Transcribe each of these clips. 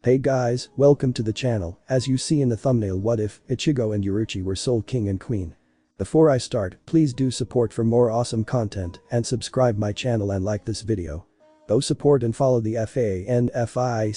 Hey guys, welcome to the channel. As you see in the thumbnail, what if Ichigo and Yoruichi were Soul King and Queen? Before I start, please do support for more awesome content and subscribe my channel and like this video. Go support and follow the FANFICLOVER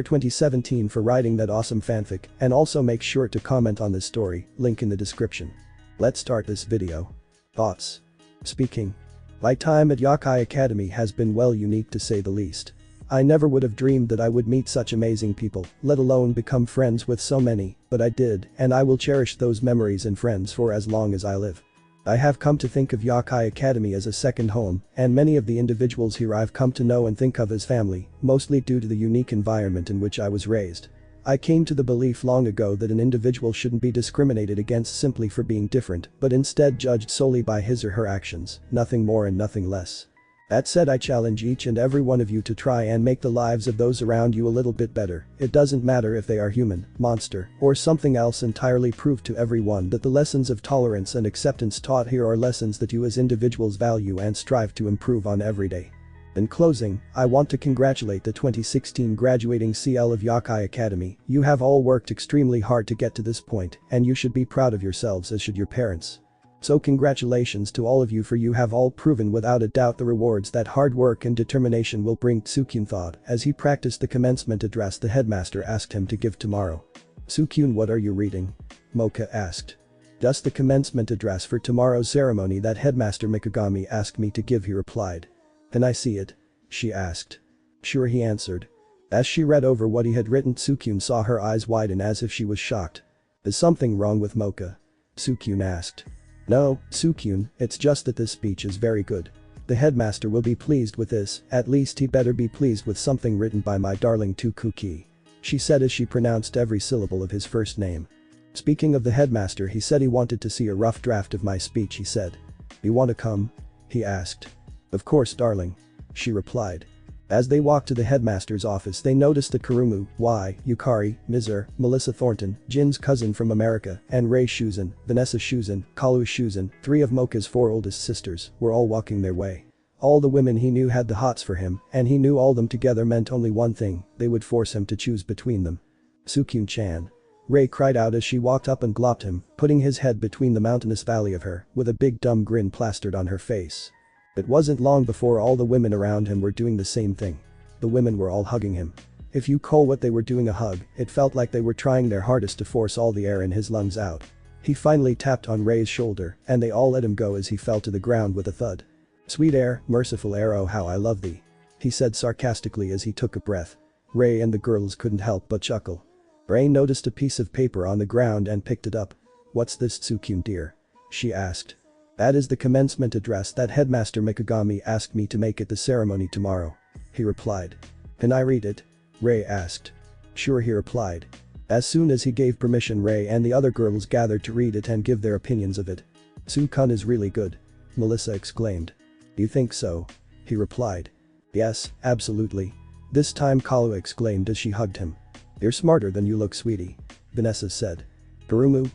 2017 for writing that awesome fanfic, and also make sure to comment on this story, link in the description. Let's start this video. Thoughts? Speaking. My time at Yokai Academy has been unique to say the least. I never would have dreamed that I would meet such amazing people, let alone become friends with so many, but I did, and I will cherish those memories and friends for as long as I live. I have come to think of Yokai Academy as a second home, and many of the individuals here I've come to know and think of as family, mostly due to the unique environment in which I was raised. I came to the belief long ago that an individual shouldn't be discriminated against simply for being different, but instead judged solely by his or her actions, nothing more and nothing less. That said, I challenge each and every one of you to try and make the lives of those around you a little bit better. It doesn't matter if they are human, monster, or something else entirely. Prove to everyone that the lessons of tolerance and acceptance taught here are lessons that you as individuals value and strive to improve on every day. In closing, I want to congratulate the 2016 graduating CL of Yokai Academy. You have all worked extremely hard to get to this point, and you should be proud of yourselves, as should your parents. So congratulations to all of you, for you have all proven without a doubt the rewards that hard work and determination will bring. Tsukyun thought as he practiced the commencement address the headmaster asked him to give tomorrow. Tsukyun, what are you reading? Mocha asked. Just the commencement address for tomorrow's ceremony that headmaster Mikagami asked me to give, he replied. Can I see it? She asked. Sure, he answered. As she read over what he had written, Tsukyun saw her eyes widen as if she was shocked. Is something wrong with Mocha? Tsukyun asked. No, Tsukyun, it's just that this speech is very good. The headmaster will be pleased with this, at least he better be pleased with something written by my darling Tukuki. She said as she pronounced every syllable of his first name. Speaking of the headmaster, he said he wanted to see a rough draft of my speech, he said. You want to come? He asked. Of course, darling. She replied. As they walked to the headmaster's office, they noticed that Kurumu, Yukari, Mizur, Melissa Thornton, Jin's cousin from America, and Ray Shuzan, Vanessa Shuzan, Kalu Shuzan, three of Mocha's four oldest sisters, were all walking their way. All the women he knew had the hots for him, and he knew all them together meant only one thing: they would force him to choose between them. Tsukyun-chan. Ray cried out as she walked up and glopped him, putting his head between the mountainous valley of her, with a big dumb grin plastered on her face. It wasn't long before all the women around him were doing the same thing. The women were all hugging him. If you call what they were doing a hug, it felt like they were trying their hardest to force all the air in his lungs out. He finally tapped on Ray's shoulder, and they all let him go as he fell to the ground with a thud. Sweet air, merciful air, oh how I love thee, he said sarcastically as he took a breath. Ray and the girls couldn't help but chuckle. Ray noticed a piece of paper on the ground and picked it up. What's this, Tsukyun dear? She asked. That is the commencement address that headmaster Mikagami asked me to make at the ceremony tomorrow, he replied. Can I read it? Ray asked. Sure, he replied. As soon as he gave permission, Ray and the other girls gathered to read it and give their opinions of it. Tsu-kun is really good, Melissa exclaimed. You think so? He replied. Yes, absolutely. This time, Kalu exclaimed as she hugged him. You're smarter than you look, sweetie, Vanessa said. Kurumu,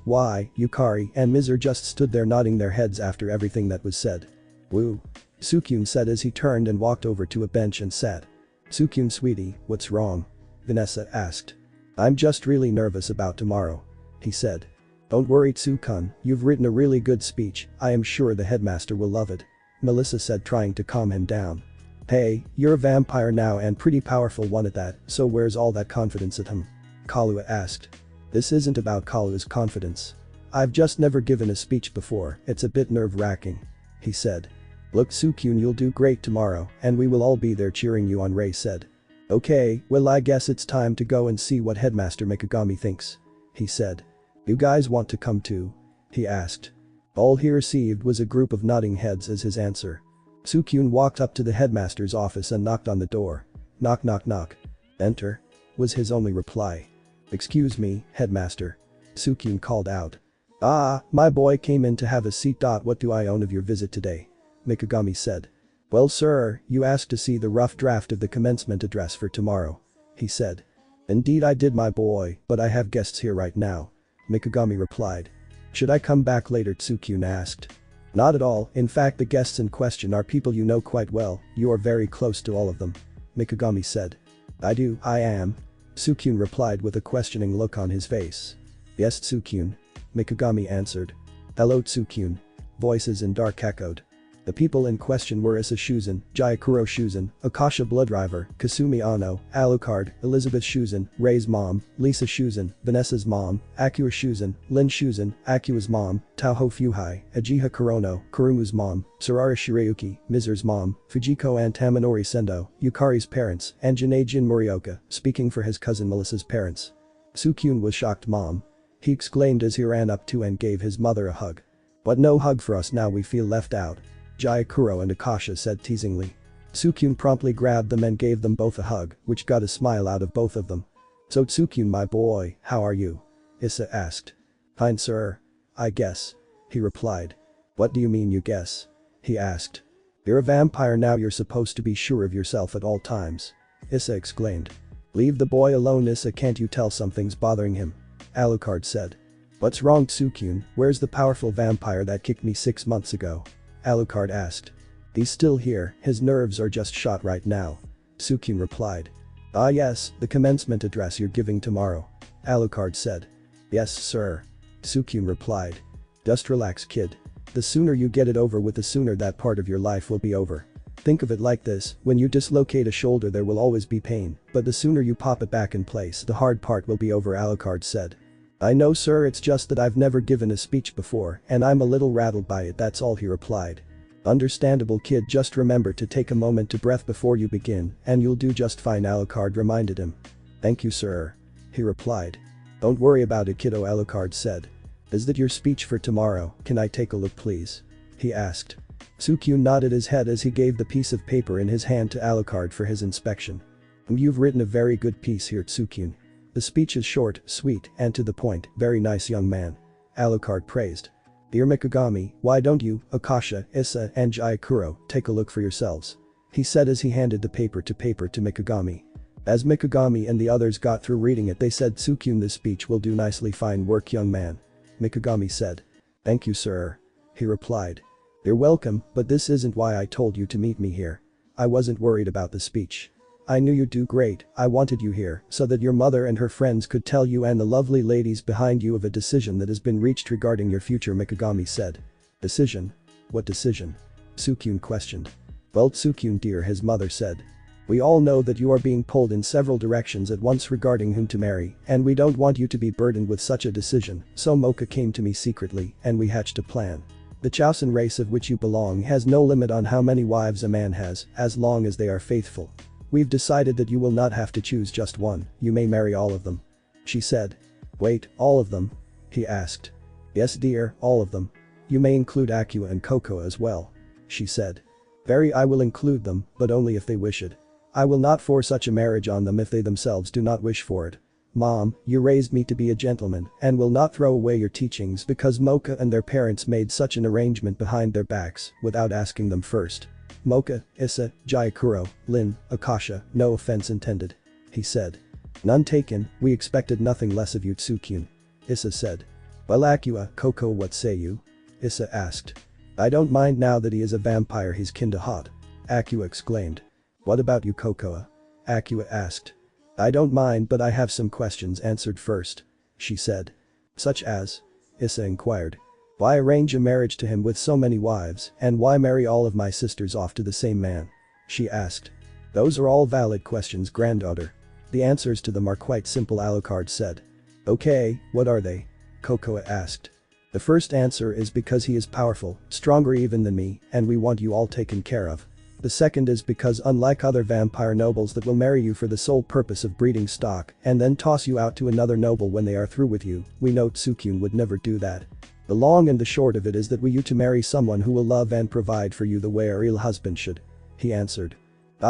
Yukari, and Mizur just stood there nodding their heads after everything that was said. Woo. Tsukyun said as he turned and walked over to a bench and sat. Tsukyun, sweetie, what's wrong? Vanessa asked. I'm just really nervous about tomorrow, he said. Don't worry, Tsu-kun, you've written a really good speech. I am sure the headmaster will love it, Melissa said, trying to calm him down. Hey, you're a vampire now and pretty powerful one at that, so where's all that confidence at him? Kalu asked. This isn't about Kalu's confidence. I've just never given a speech before, it's a bit nerve-wracking, he said. Look, Tsukyun, you'll do great tomorrow, and we will all be there cheering you on, Ray said. Okay, well I guess it's time to go and see what headmaster Mikagami thinks, he said. You guys want to come too? He asked. All he received was a group of nodding heads as his answer. Tsukyun walked up to the headmaster's office and knocked on the door. Knock knock knock. Enter, was his only reply. Excuse me, headmaster, Tsukyun called out. Ah, my boy came in to have a seat. What do I own of your visit today? Mikagami said. Well, sir, you asked to see the rough draft of the commencement address for tomorrow, he said. Indeed I did, my boy, but I have guests here right now, Mikagami replied. Should I come back later? Tsukyun asked. Not at all, in fact the guests in question are people you know quite well, you are very close to all of them, Mikagami said. I do, I am. Tsukyun replied with a questioning look on his face. Yes, Tsukyun. Mikagami answered. Hello, Tsukyun. Voices in dark echoed. The people in question were Issa Shuzan, Jayakuro Shuzan, Akasha Blooddriver, Kasumi Ano, Alucard, Elizabeth Shuzan, Ray's mom, Lisa Shuzan, Vanessa's mom, Akua Shuzan, Lin Shuzan, Akua's mom, Taoho Fuhai, Ajiha Kurono, Kurumu's mom, Sarara Shirayuki, Mizer's mom, Fujiko and Tamanori Sendo, Yukari's parents, and Jin Morioka, speaking for his cousin Melissa's parents. Tsukyun was shocked. Mom. He exclaimed as he ran up to and gave his mother a hug. But no hug for us now, we feel left out. Jayakuro and Akasha said teasingly. Tsukyun promptly grabbed them and gave them both a hug, which got a smile out of both of them. So Tsukyun, my boy, how are you? Issa asked. Fine, sir. I guess. He replied. What do you mean you guess? He asked. You're a vampire now, you're supposed to be sure of yourself at all times. Issa exclaimed. Leave the boy alone, Issa, can't you tell something's bothering him? Alucard said. What's wrong, Tsukyun? Where's the powerful vampire that kicked me 6 months ago? Alucard asked. He's still here, his nerves are just shot right now. Tsukyun replied. Ah yes, the commencement address you're giving tomorrow. Alucard said. Yes, sir. Tsukyun replied. Just relax, kid. The sooner you get it over with, the sooner that part of your life will be over. Think of it like this, when you dislocate a shoulder there will always be pain, but the sooner you pop it back in place the hard part will be over, Alucard said. I know, sir, it's just that I've never given a speech before and I'm a little rattled by it, that's all, he replied. Understandable, kid, just remember to take a moment to breath before you begin and you'll do just fine, Alucard reminded him. Thank you, sir. He replied. Don't worry about it, kiddo, Alucard said. Is that your speech for tomorrow? Can I take a look, please? He asked. Tsukyun nodded his head as he gave the piece of paper in his hand to Alucard for his inspection. You've written a very good piece here, Tsukyun. The speech is short, sweet, and to the point, very nice, young man. Alucard praised. Dear Mikagami, why don't you, Akasha, Issa, and Jayakuro, take a look for yourselves? He said as he handed the paper to Mikagami. As Mikagami and the others got through reading it, they said, Tsukyun, this speech will do nicely, fine work, young man. Mikagami said. Thank you, sir. He replied. You're welcome, but this isn't why I told you to meet me here. I wasn't worried about the speech. I knew you'd do great, I wanted you here so that your mother and her friends could tell you and the lovely ladies behind you of a decision that has been reached regarding your future, Mikagami said. Decision? What decision? Tsukyun questioned. Well, Tsukyun dear, his mother said. We all know that you are being pulled in several directions at once regarding whom to marry, and we don't want you to be burdened with such a decision, so Mocha came to me secretly and we hatched a plan. The Chosen race of which you belong has no limit on how many wives a man has, as long as they are faithful. We've decided that you will not have to choose just one, you may marry all of them. She said. Wait, all of them? He asked. Yes, dear, all of them. You may include Akua and Cocoa as well. She said. Very, I will include them, but only if they wish it. I will not force such a marriage on them if they themselves do not wish for it. Mom, you raised me to be a gentleman and will not throw away your teachings because Mocha and their parents made such an arrangement behind their backs without asking them first. Mocha, Issa, Jayakuro, Lin, Akasha, no offense intended. He said. None taken, we expected nothing less of you, Tsukyun. Issa said. Well, Akua, Coco, what say you? Issa asked. I don't mind now that he is a vampire, he's kinda hot. Akua exclaimed. What about you, Cocoa? Akua asked. I don't mind, but I have some questions answered first. She said. Such as? Issa inquired. Why arrange a marriage to him with so many wives, and why marry all of my sisters off to the same man? She asked. Those are all valid questions, granddaughter. The answers to them are quite simple, Alucard said. Okay, what are they? Cocoa asked. The first answer is because he is powerful, stronger even than me, and we want you all taken care of. The second is because unlike other vampire nobles that will marry you for the sole purpose of breeding stock and then toss you out to another noble when they are through with you, we know Tsukyun would never do that. The long and the short of it is that we you to marry someone who will love and provide for you the way a real husband should. He answered.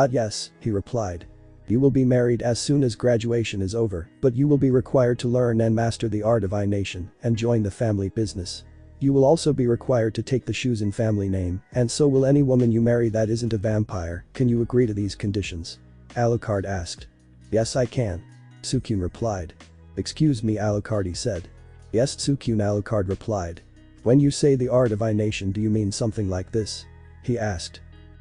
Yes, he replied. You will be married as soon as graduation is over, but you will be required to learn and master the art of I-Nation and join the family business. You will also be required to take the Shuzan family name, and so will any woman you marry that isn't a vampire. Can you agree to these conditions? Alucard asked. Yes, I can. Tsukyun replied. Excuse me, Alucard, he said. Yes, Tsukyun, Alucard replied. When you say the art of I-Nation, do you mean something like this? He asked.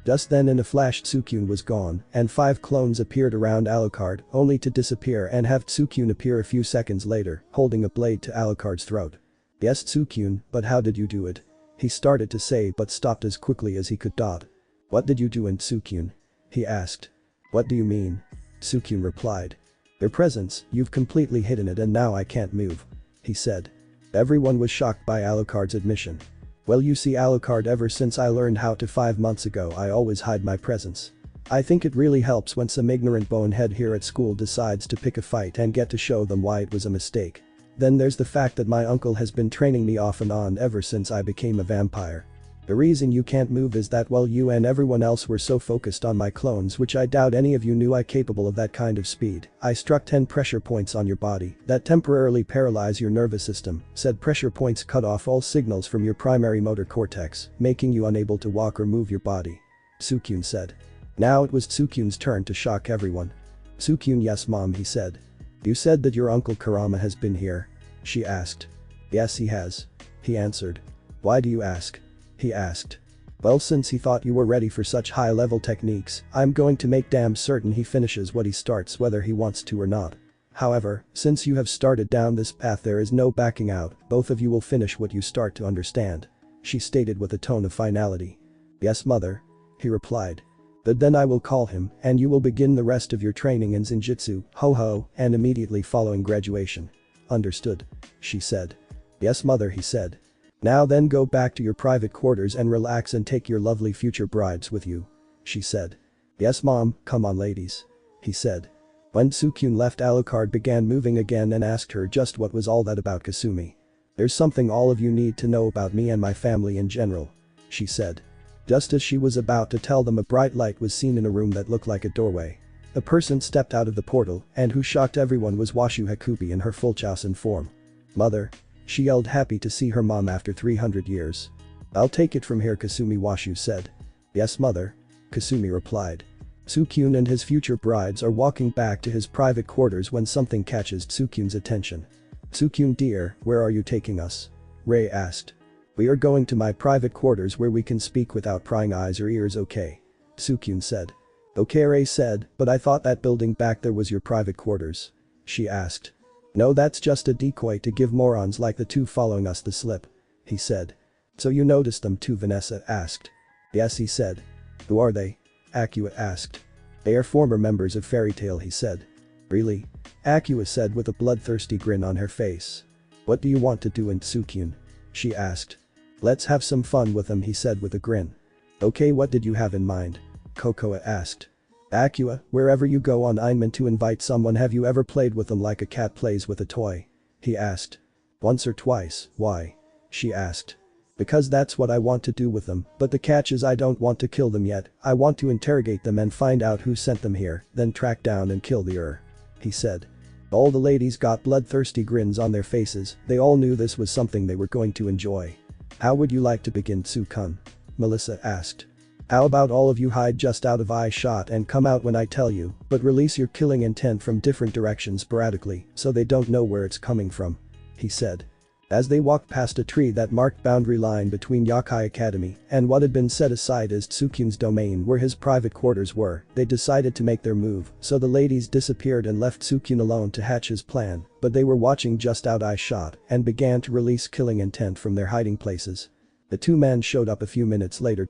Just then in a flash Tsukyun was gone, and 5 clones appeared around Alucard, only to disappear and have Tsukyun appear a few seconds later, holding a blade to Alucard's throat. Yes Tsukyun, but how did you do it? He started to say but stopped as quickly as he could. What did you do in Tsukyun? He asked. What do you mean? Tsukyun replied. Their presence, you've completely hidden it and now I can't move. He said. Everyone was shocked by Alucard's admission. Well you see Alucard, ever since I learned how to 5 months ago I always hide my presence. I think it really helps when some ignorant bonehead here at school decides to pick a fight and get to show them why it was a mistake. Then there's the fact that my uncle has been training me off and on ever since I became a vampire. The reason you can't move is that while you and everyone else were so focused on my clones, which I doubt any of you knew I capable of that kind of speed, I struck 10 pressure points on your body that temporarily paralyze your nervous system. Said pressure points cut off all signals from your primary motor cortex, making you unable to walk or move your body. Tsukyun said. Now it was Tsukyun's turn to shock everyone. Tsukyun, yes mom, he said. You said that your uncle Kurama has been here? She asked. Yes he has. He answered. Why do you ask? He asked. Well since he thought you were ready for such high-level techniques, I'm going to make damn certain he finishes what he starts whether he wants to or not. However, since you have started down this path there is no backing out, both of you will finish what you start to understand. She stated with a tone of finality. Yes mother. He replied. But then I will call him and you will begin the rest of your training in Zenjutsu, ho-ho, and immediately following graduation. Understood. She said. Yes mother, he said. Now then go back to your private quarters and relax and take your lovely future brides with you. She said. Yes mom, come on ladies. He said. When Tsukyun left Alucard began moving again and asked her just what was all that about Kasumi. There's something all of you need to know about me and my family in general. She said. Just as she was about to tell them a bright light was seen in a room that looked like a doorway. A person stepped out of the portal and who shocked everyone was Washu Hakubi in her full Chosen form. Mother. She yelled, happy to see her mom after 300 years. I'll take it from here, Kasumi, Washu said. Yes mother. Kasumi replied. Tsukyun and his future brides are walking back to his private quarters when something catches Tsukyun's attention. Tsukyun dear, where are you taking us? Rei asked. We are going to my private quarters where we can speak without prying eyes or ears, okay? Tsukyun said. Okay, Rei said, but I thought that building back there was your private quarters. She asked. No, that's just a decoy to give morons like the two following us the slip. He said. So you noticed them too, Vanessa asked. Yes, he said. Who are they? Akua asked. They are former members of Fairy Tail, he said. Really? Akua said with a bloodthirsty grin on her face. What do you want to do in Tsukyun? She asked. Let's have some fun with them, he said with a grin. Okay, what did you have in mind? Kokoa asked. Akua, wherever you go on Einman to invite someone, have you ever played with them like a cat plays with a toy? He asked. Once or twice, why? She asked. Because that's what I want to do with them, but the catch is I don't want to kill them yet, I want to interrogate them and find out who sent them here, then track down and kill the he said. All the ladies got bloodthirsty grins on their faces, they all knew this was something they were going to enjoy. How would you like to begin, Tsu-kun? Melissa asked. How about all of you hide just out of eye shot and come out when I tell you, but release your killing intent from different directions sporadically so they don't know where it's coming from. He said. As they walked past a tree that marked boundary line between Yakai Academy and what had been set aside as Tsukyun's domain where his private quarters were, they decided to make their move, so the ladies disappeared and left Tsukyun alone to hatch his plan, but they were watching just out eye shot and began to release killing intent from their hiding places. The two men showed up a few minutes later.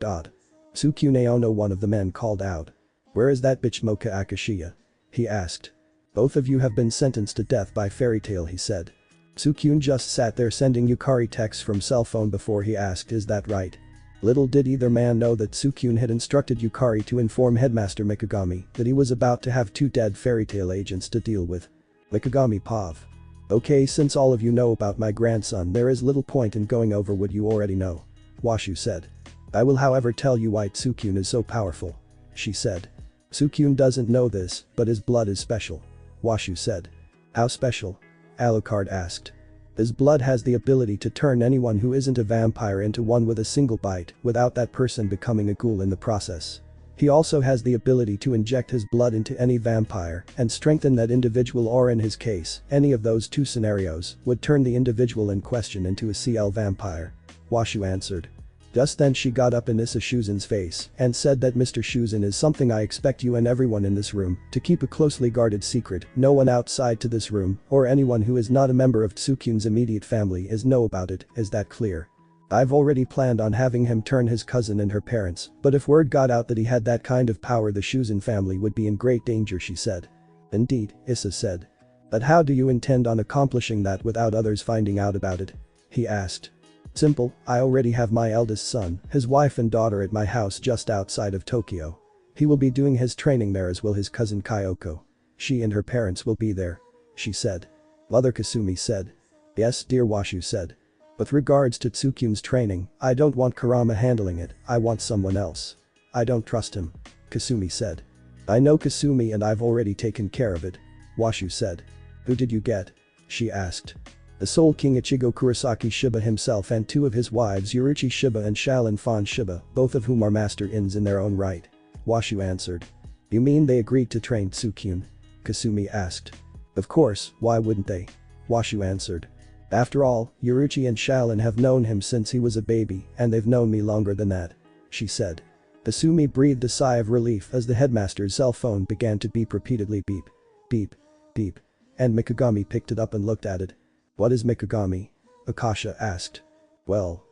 Tsukyun Aono, one of the men called out. Where is that bitch Moka Akashiya? He asked. Both of you have been sentenced to death by Fairy Tail, he said. Tsukyun just sat there sending Yukari texts from cell phone before he asked, is that right? Little did either man know that Tsukyun had instructed Yukari to inform Headmaster Mikagami that he was about to have 2 dead Fairy Tail agents to deal with. Mikagami Pav. Okay, since all of you know about my grandson, there is little point in going over what you already know. Washu said. I will however tell you why Tsukyun is so powerful. She said. Tsukyun doesn't know this, but his blood is special. Washu said. How special? Alucard asked. His blood has the ability to turn anyone who isn't a vampire into one with a single bite without that person becoming a ghoul in the process. He also has the ability to inject his blood into any vampire and strengthen that individual, or in his case, any of those 2 scenarios would turn the individual in question into a CL vampire. Washu answered. Just then she got up in Issa Shuzen's face and said that Mr. Shuzen is something I expect you and everyone in this room to keep a closely guarded secret. No one outside to this room or anyone who is not a member of Tsukyun's immediate family is know about it, is that clear? I've already planned on having him turn his cousin and her parents, but if word got out that he had that kind of power the Shuzen family would be in great danger, she said. Indeed, Issa said. But how do you intend on accomplishing that without others finding out about it? He asked. Simple, I already have my eldest son, his wife and daughter at my house just outside of Tokyo. He will be doing his training there as will his cousin Kyoko. She and her parents will be there, she said. Mother Kasumi said. Yes, dear, Washu said. With regards to Tsukyun's training, I don't want Kurama handling it, I want someone else. I don't trust him, Kasumi said. I know Kasumi and I've already taken care of it, Washu said. Who did you get? She asked. The Soul King Ichigo Kurosaki Shiba himself and two of his wives Yoruichi Shiba and Shaolin Fan Shiba, both of whom are master-ins in their own right. Washu answered. You mean they agreed to train Tsukyun? Kasumi asked. Of course, why wouldn't they? Washu answered. After all, Yoruichi and Shaolin have known him since he was a baby and they've known me longer than that, she said. Kasumi breathed a sigh of relief as the headmaster's cell phone began to beep repeatedly. Beep, beep, beep, and Mikagami picked it up and looked at it. What is Mikagami? Akasha asked. Well,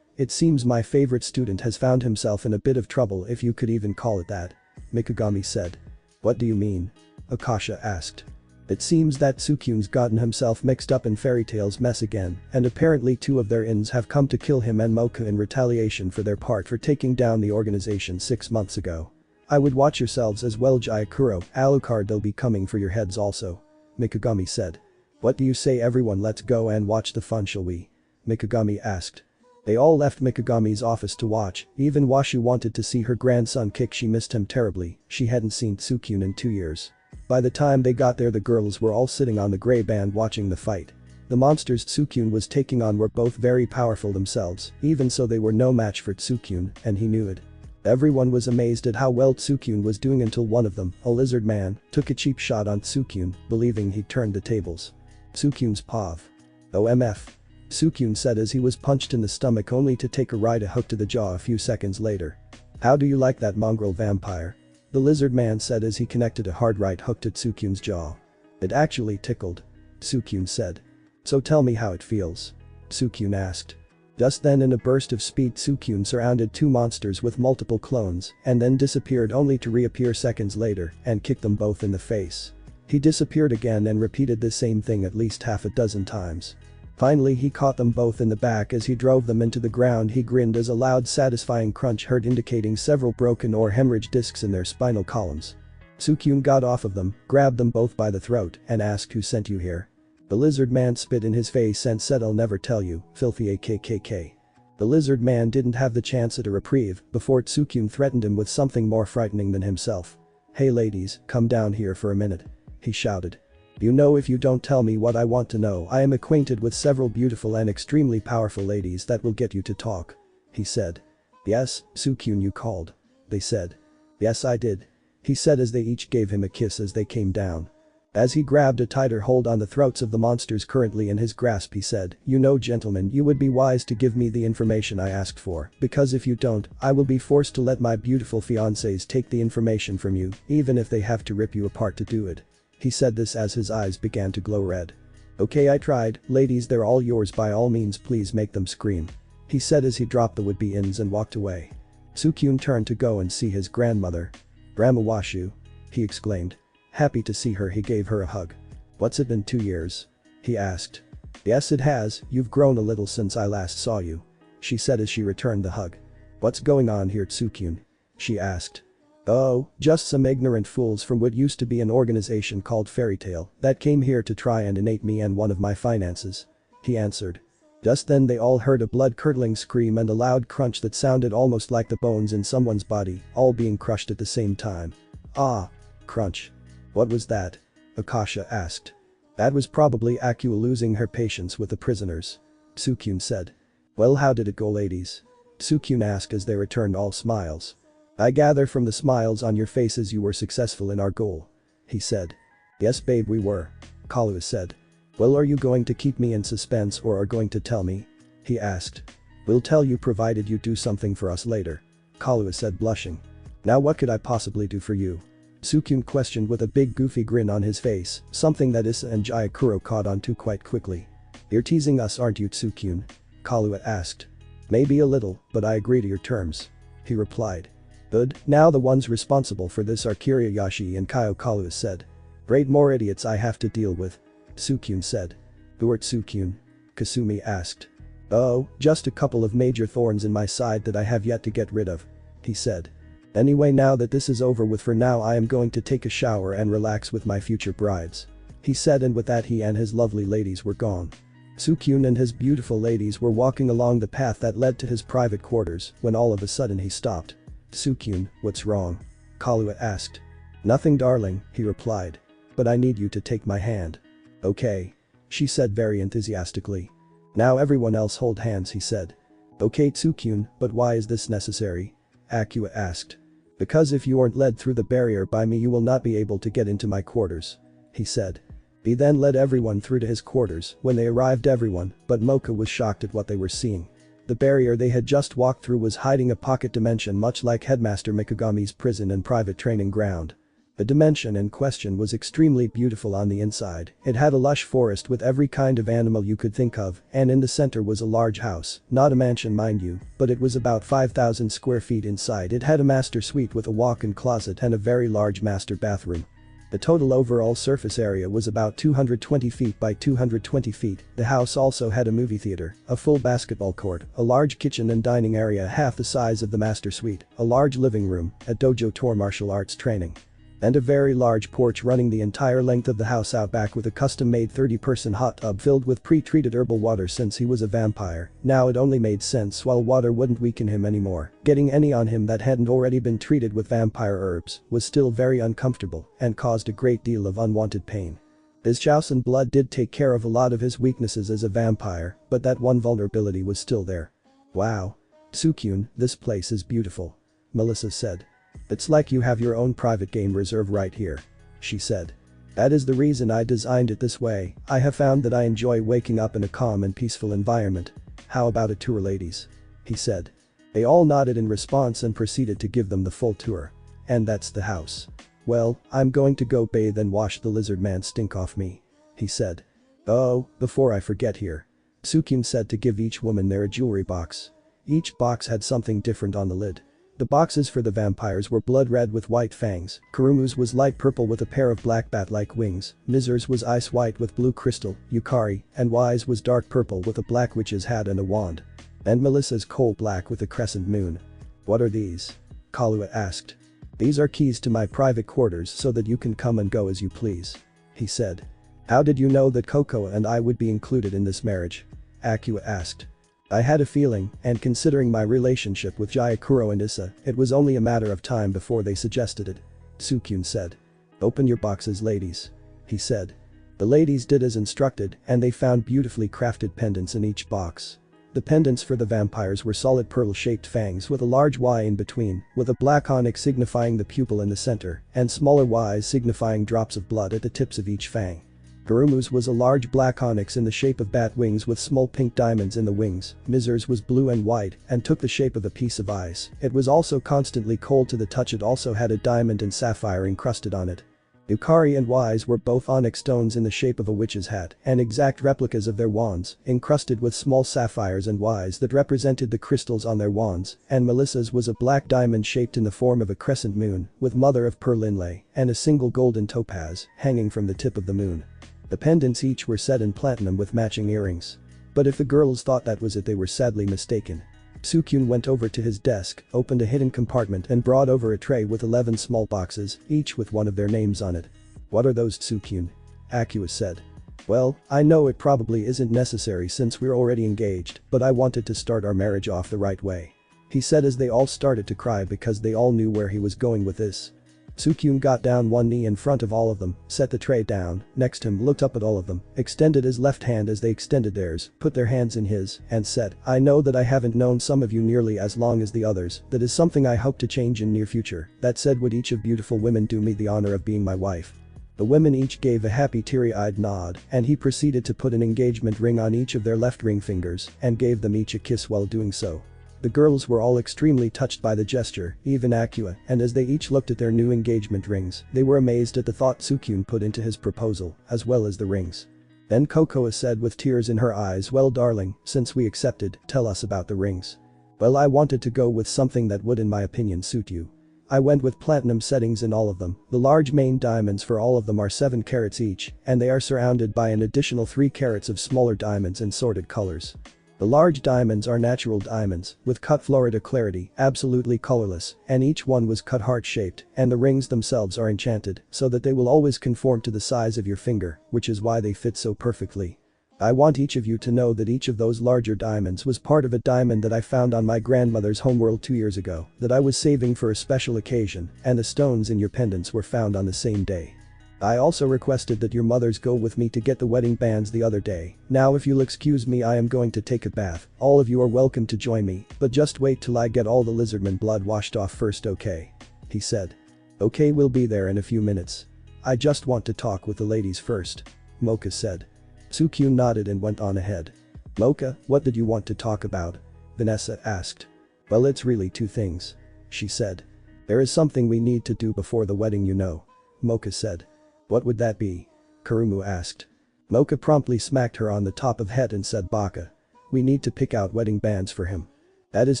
it seems my favorite student has found himself in a bit of trouble, if you could even call it that, Mikagami said. What do you mean? Akasha asked. It seems that Tsukyun's gotten himself mixed up in Fairy Tail's mess again, and apparently two of their ins have come to kill him and Mocha in retaliation for their part for taking down the organization 6 months ago. I would watch yourselves as well, Jayakuro, Alucard, they'll be coming for your heads also, Mikagami said. What do you say, everyone, let's go and watch the fun, shall we? Mikagami asked. They all left Mikagami's office to watch, even Washu wanted to see her grandson kick, she missed him terribly, she hadn't seen Tsukyun in 2 years. By the time they got there the girls were all sitting on the gray band watching the fight. The monsters Tsukyun was taking on were both very powerful themselves, even so they were no match for Tsukyun, and he knew it. Everyone was amazed at how well Tsukyun was doing until one of them, a lizard man, took a cheap shot on Tsukyun, believing he'd turned the tables. Tsukyun's pav. OMF. Tsukyun said as he was punched in the stomach only to take a right hook to the jaw a few seconds later. How do you like that, mongrel vampire? The lizard man said as he connected a hard right hook to Tsukyun's jaw. It actually tickled, Tsukyun said. So tell me how it feels, Tsukyun asked. Just then in a burst of speed Tsukyun surrounded two monsters with multiple clones and then disappeared only to reappear seconds later and kick them both in the face. He disappeared again and repeated the same thing at least half a dozen times. Finally he caught them both in the back as he drove them into the ground. He grinned as a loud satisfying crunch heard indicating several broken or hemorrhage discs in their spinal columns. Tsukyun got off of them, grabbed them both by the throat and asked, who sent you here? The lizard man spit in his face and said, I'll never tell you, filthy AKKK. The lizard man didn't have the chance at a reprieve before Tsukyun threatened him with something more frightening than himself. Hey ladies, come down here for a minute, he shouted. You know, if you don't tell me what I want to know, I am acquainted with several beautiful and extremely powerful ladies that will get you to talk, he said. Yes, Tsukyun, you called, they said. Yes, I did, he said as they each gave him a kiss as they came down. As he grabbed a tighter hold on the throats of the monsters currently in his grasp, he said, you know, gentlemen, you would be wise to give me the information I asked for, because if you don't, I will be forced to let my beautiful fiancés take the information from you, even if they have to rip you apart to do it. He said this as his eyes began to glow red. Okay, I tried, ladies, they're all yours, by all means please make them scream, he said as he dropped the would-be-ins and walked away. Tsukyun turned to go and see his grandmother. Grandma Washu, he exclaimed. Happy to see her, he gave her a hug. What's it been, 2 years? He asked. Yes it has, you've grown a little since I last saw you, she said as she returned the hug. What's going on here, Tsukyun? She asked. Oh, just some ignorant fools from what used to be an organization called Fairy Tail that came here to try and innate me and one of my finances, he answered. Just then they all heard a blood-curdling scream and a loud crunch that sounded almost like the bones in someone's body, all being crushed at the same time. Ah. Crunch. What was that? Akasha asked. That was probably Akua losing her patience with the prisoners, Tsukyun said. Well, how did it go, ladies? Tsukyun asked as they returned all smiles. I gather from the smiles on your faces you were successful in our goal, he said. Yes babe, we were, Kaluya said. Well, are you going to keep me in suspense or are going to tell me? He asked. We'll tell you provided you do something for us later. Kaluya said, blushing. Now what could I possibly do for you? Sukyun questioned with a big goofy grin on his face, something that Issa and Jayakuro caught on to quite quickly. You're teasing us, aren't you, Sukyun? Kaluya asked. Maybe a little, but I agree to your terms. He replied. Good, now the ones responsible for this are Kiriyashi and Kaio, Kaluya said. Great, more idiots I have to deal with. Sukyun said. Who are Sukyun? Kasumi asked. Oh, just a couple of major thorns in my side that I have yet to get rid of. He said. Anyway, now that this is over with, for now I am going to take a shower and relax with my future brides. He said, and with that he and his lovely ladies were gone. Sukyun and his beautiful ladies were walking along the path that led to his private quarters when all of a sudden he stopped. Sukyun, what's wrong? Kaluya asked. Nothing, darling, he replied. But I need you to take my hand. Okay. She said very enthusiastically. Now everyone else hold hands, he said. Okay, Sukyun, but why is this necessary? Akua asked. Because if you aren't led through the barrier by me, you will not be able to get into my quarters. He said. He then led everyone through to his quarters. When they arrived, everyone but Mocha was shocked at what they were seeing. The barrier they had just walked through was hiding a pocket dimension much like Headmaster Mikagami's prison and private training ground. The dimension in question was extremely beautiful on the inside. It had a lush forest with every kind of animal you could think of, and in the center was a large house, not a mansion mind you, but it was about 5,000 square feet inside. It had a master suite with a walk-in closet and a very large master bathroom. The total overall surface area was about 220 feet by 220 feet. The house also had a movie theater, a full basketball court, a large kitchen and dining area half the size of the master suite, a large living room, a dojo tour martial arts training. And a very large porch running the entire length of the house out back with a custom-made 30-person hot tub filled with pre-treated herbal water. Since he was a vampire, now it only made sense, while water wouldn't weaken him anymore. Getting any on him that hadn't already been treated with vampire herbs was still very uncomfortable and caused a great deal of unwanted pain. His Chaosan blood did take care of a lot of his weaknesses as a vampire, but that one vulnerability was still there. Wow. Sukyun, this place is beautiful. Melissa said. It's like you have your own private game reserve right here. She said. That is the reason I designed it this way. I have found that I enjoy waking up in a calm and peaceful environment. How about a tour, ladies? He said. They all nodded in response and proceeded to give them the full tour. And that's the house. Well, I'm going to go bathe and wash the lizard man stink off me. He said. Oh, before I forget here. Sukyun said to give each woman their jewelry box. Each box had something different on the lid. The boxes for the vampires were blood red with white fangs, Kurumu's was light purple with a pair of black bat-like wings, Mizur's was ice white with blue crystal, Yukari and Y's was dark purple with a black witch's hat and a wand. And Melissa's coal black with a crescent moon. What are these? Kaluya asked. These are keys to my private quarters so that you can come and go as you please. He said. How did you know that Coco and I would be included in this marriage? Akua asked. I had a feeling, and considering my relationship with Jayakuro and Issa, it was only a matter of time before they suggested it. Sukyun said. Open your boxes, ladies. He said. The ladies did as instructed, and they found beautifully crafted pendants in each box. The pendants for the vampires were solid pearl-shaped fangs with a large Y in between, with a black onyx signifying the pupil in the center, and smaller Ys signifying drops of blood at the tips of each fang. Kurumu's was a large black onyx in the shape of bat wings with small pink diamonds in the wings. Mizur's was blue and white and took the shape of a piece of ice. It was also constantly cold to the touch. It also had a diamond and sapphire encrusted on it. Yukari and Y's were both onyx stones in the shape of a witch's hat and exact replicas of their wands, encrusted with small sapphires and Y's that represented the crystals on their wands, and Melissa's was a black diamond shaped in the form of a crescent moon with mother of pearl inlay and a single golden topaz hanging from the tip of the moon. The pendants each were set in platinum with matching earrings. But if the girls thought that was it, they were sadly mistaken. Sukyun went over to his desk, opened a hidden compartment and brought over a tray with 11 small boxes, each with one of their names on it. What are those, Sukyun? Akua said. Well, I know it probably isn't necessary since we're already engaged, but I wanted to start our marriage off the right way. He said as they all started to cry because they all knew where he was going with this. Sukyun got down one knee in front of all of them, set the tray down, next him looked up at all of them, extended his left hand as they extended theirs, put their hands in his, and said, I know that I haven't known some of you nearly as long as the others, that is something I hope to change in near future. That said, would each of beautiful women do me the honor of being my wife? The women each gave a happy teary-eyed nod, and he proceeded to put an engagement ring on each of their left ring fingers and gave them each a kiss while doing so. The girls were all extremely touched by the gesture, even Akua, and as they each looked at their new engagement rings, they were amazed at the thought Tsukyun put into his proposal, as well as the rings. Then Cocoa said with tears in her eyes, "Well darling, since we accepted, tell us about the rings." "Well, I wanted to go with something that would in my opinion suit you. I went with platinum settings in all of them, the large main diamonds for all of them are 7 carats each, and they are surrounded by an additional 3 carats of smaller diamonds in sorted colors. The large diamonds are natural diamonds, with cut Florida clarity, absolutely colorless, and each one was cut heart-shaped, and the rings themselves are enchanted, so that they will always conform to the size of your finger, which is why they fit so perfectly. I want each of you to know that each of those larger diamonds was part of a diamond that I found on my grandmother's homeworld 2 years ago, that I was saving for a special occasion, and the stones in your pendants were found on the same day. I also requested that your mothers go with me to get the wedding bands the other day. Now if you'll excuse me, I am going to take a bath. All of you are welcome to join me, but just wait till I get all the lizardman blood washed off first, okay?" he said. "Okay, we'll be there in a few minutes. I just want to talk with the ladies first," Mocha said. Tsukyun nodded and went on ahead. "Mocha, what did you want to talk about?" Vanessa asked. "Well, it's really 2 things," she said. "There is something we need to do before the wedding, you know," Mocha said. "What would that be?" Kurumu asked. Mocha promptly smacked her on the top of head and said, "Baka. We need to pick out wedding bands for him." "That is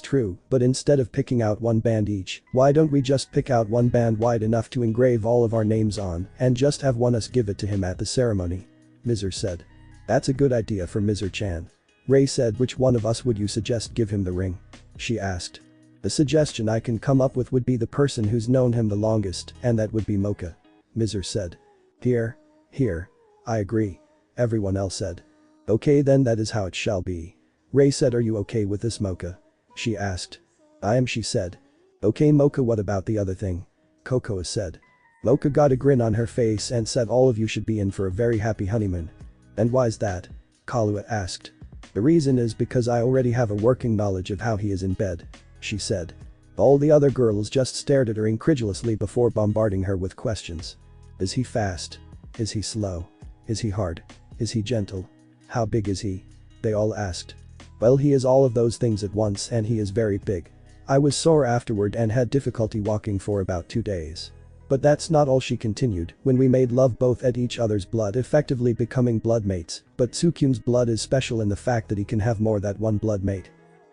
true, but instead of picking out 1 band each, why don't we just pick out 1 band wide enough to engrave all of our names on and just have one us give it to him at the ceremony?" Mizer said. "That's a good idea for Mizer-chan." Ray said, "Which one of us would you suggest give him the ring?" she asked. "The suggestion I can come up with would be the person who's known him the longest, and that would be Mocha," Mizer said. Here. I agree," everyone else said. "Okay then, that is how it shall be." Ray said, "Are you okay with this, Mocha?" she asked. "I am," she said. "Okay Mocha, what about the other thing?" Cocoa said. Mocha got a grin on her face and said, "All of you should be in for a very happy honeymoon." "And why's that?" Kahlua asked. "The reason is because I already have a working knowledge of how he is in bed," she said. All the other girls just stared at her incredulously before bombarding her with questions. "Is he fast? Is he slow? Is he hard? Is he gentle? How big is he?" they all asked. "Well, he is all of those things at once and he is very big. I was sore afterward and had difficulty walking for about 2 days. But that's not all," she continued. "When we made love both ate each other's blood, effectively becoming bloodmates, but Tsukyun's blood is special in the fact that he can have more than 1 bloodmate.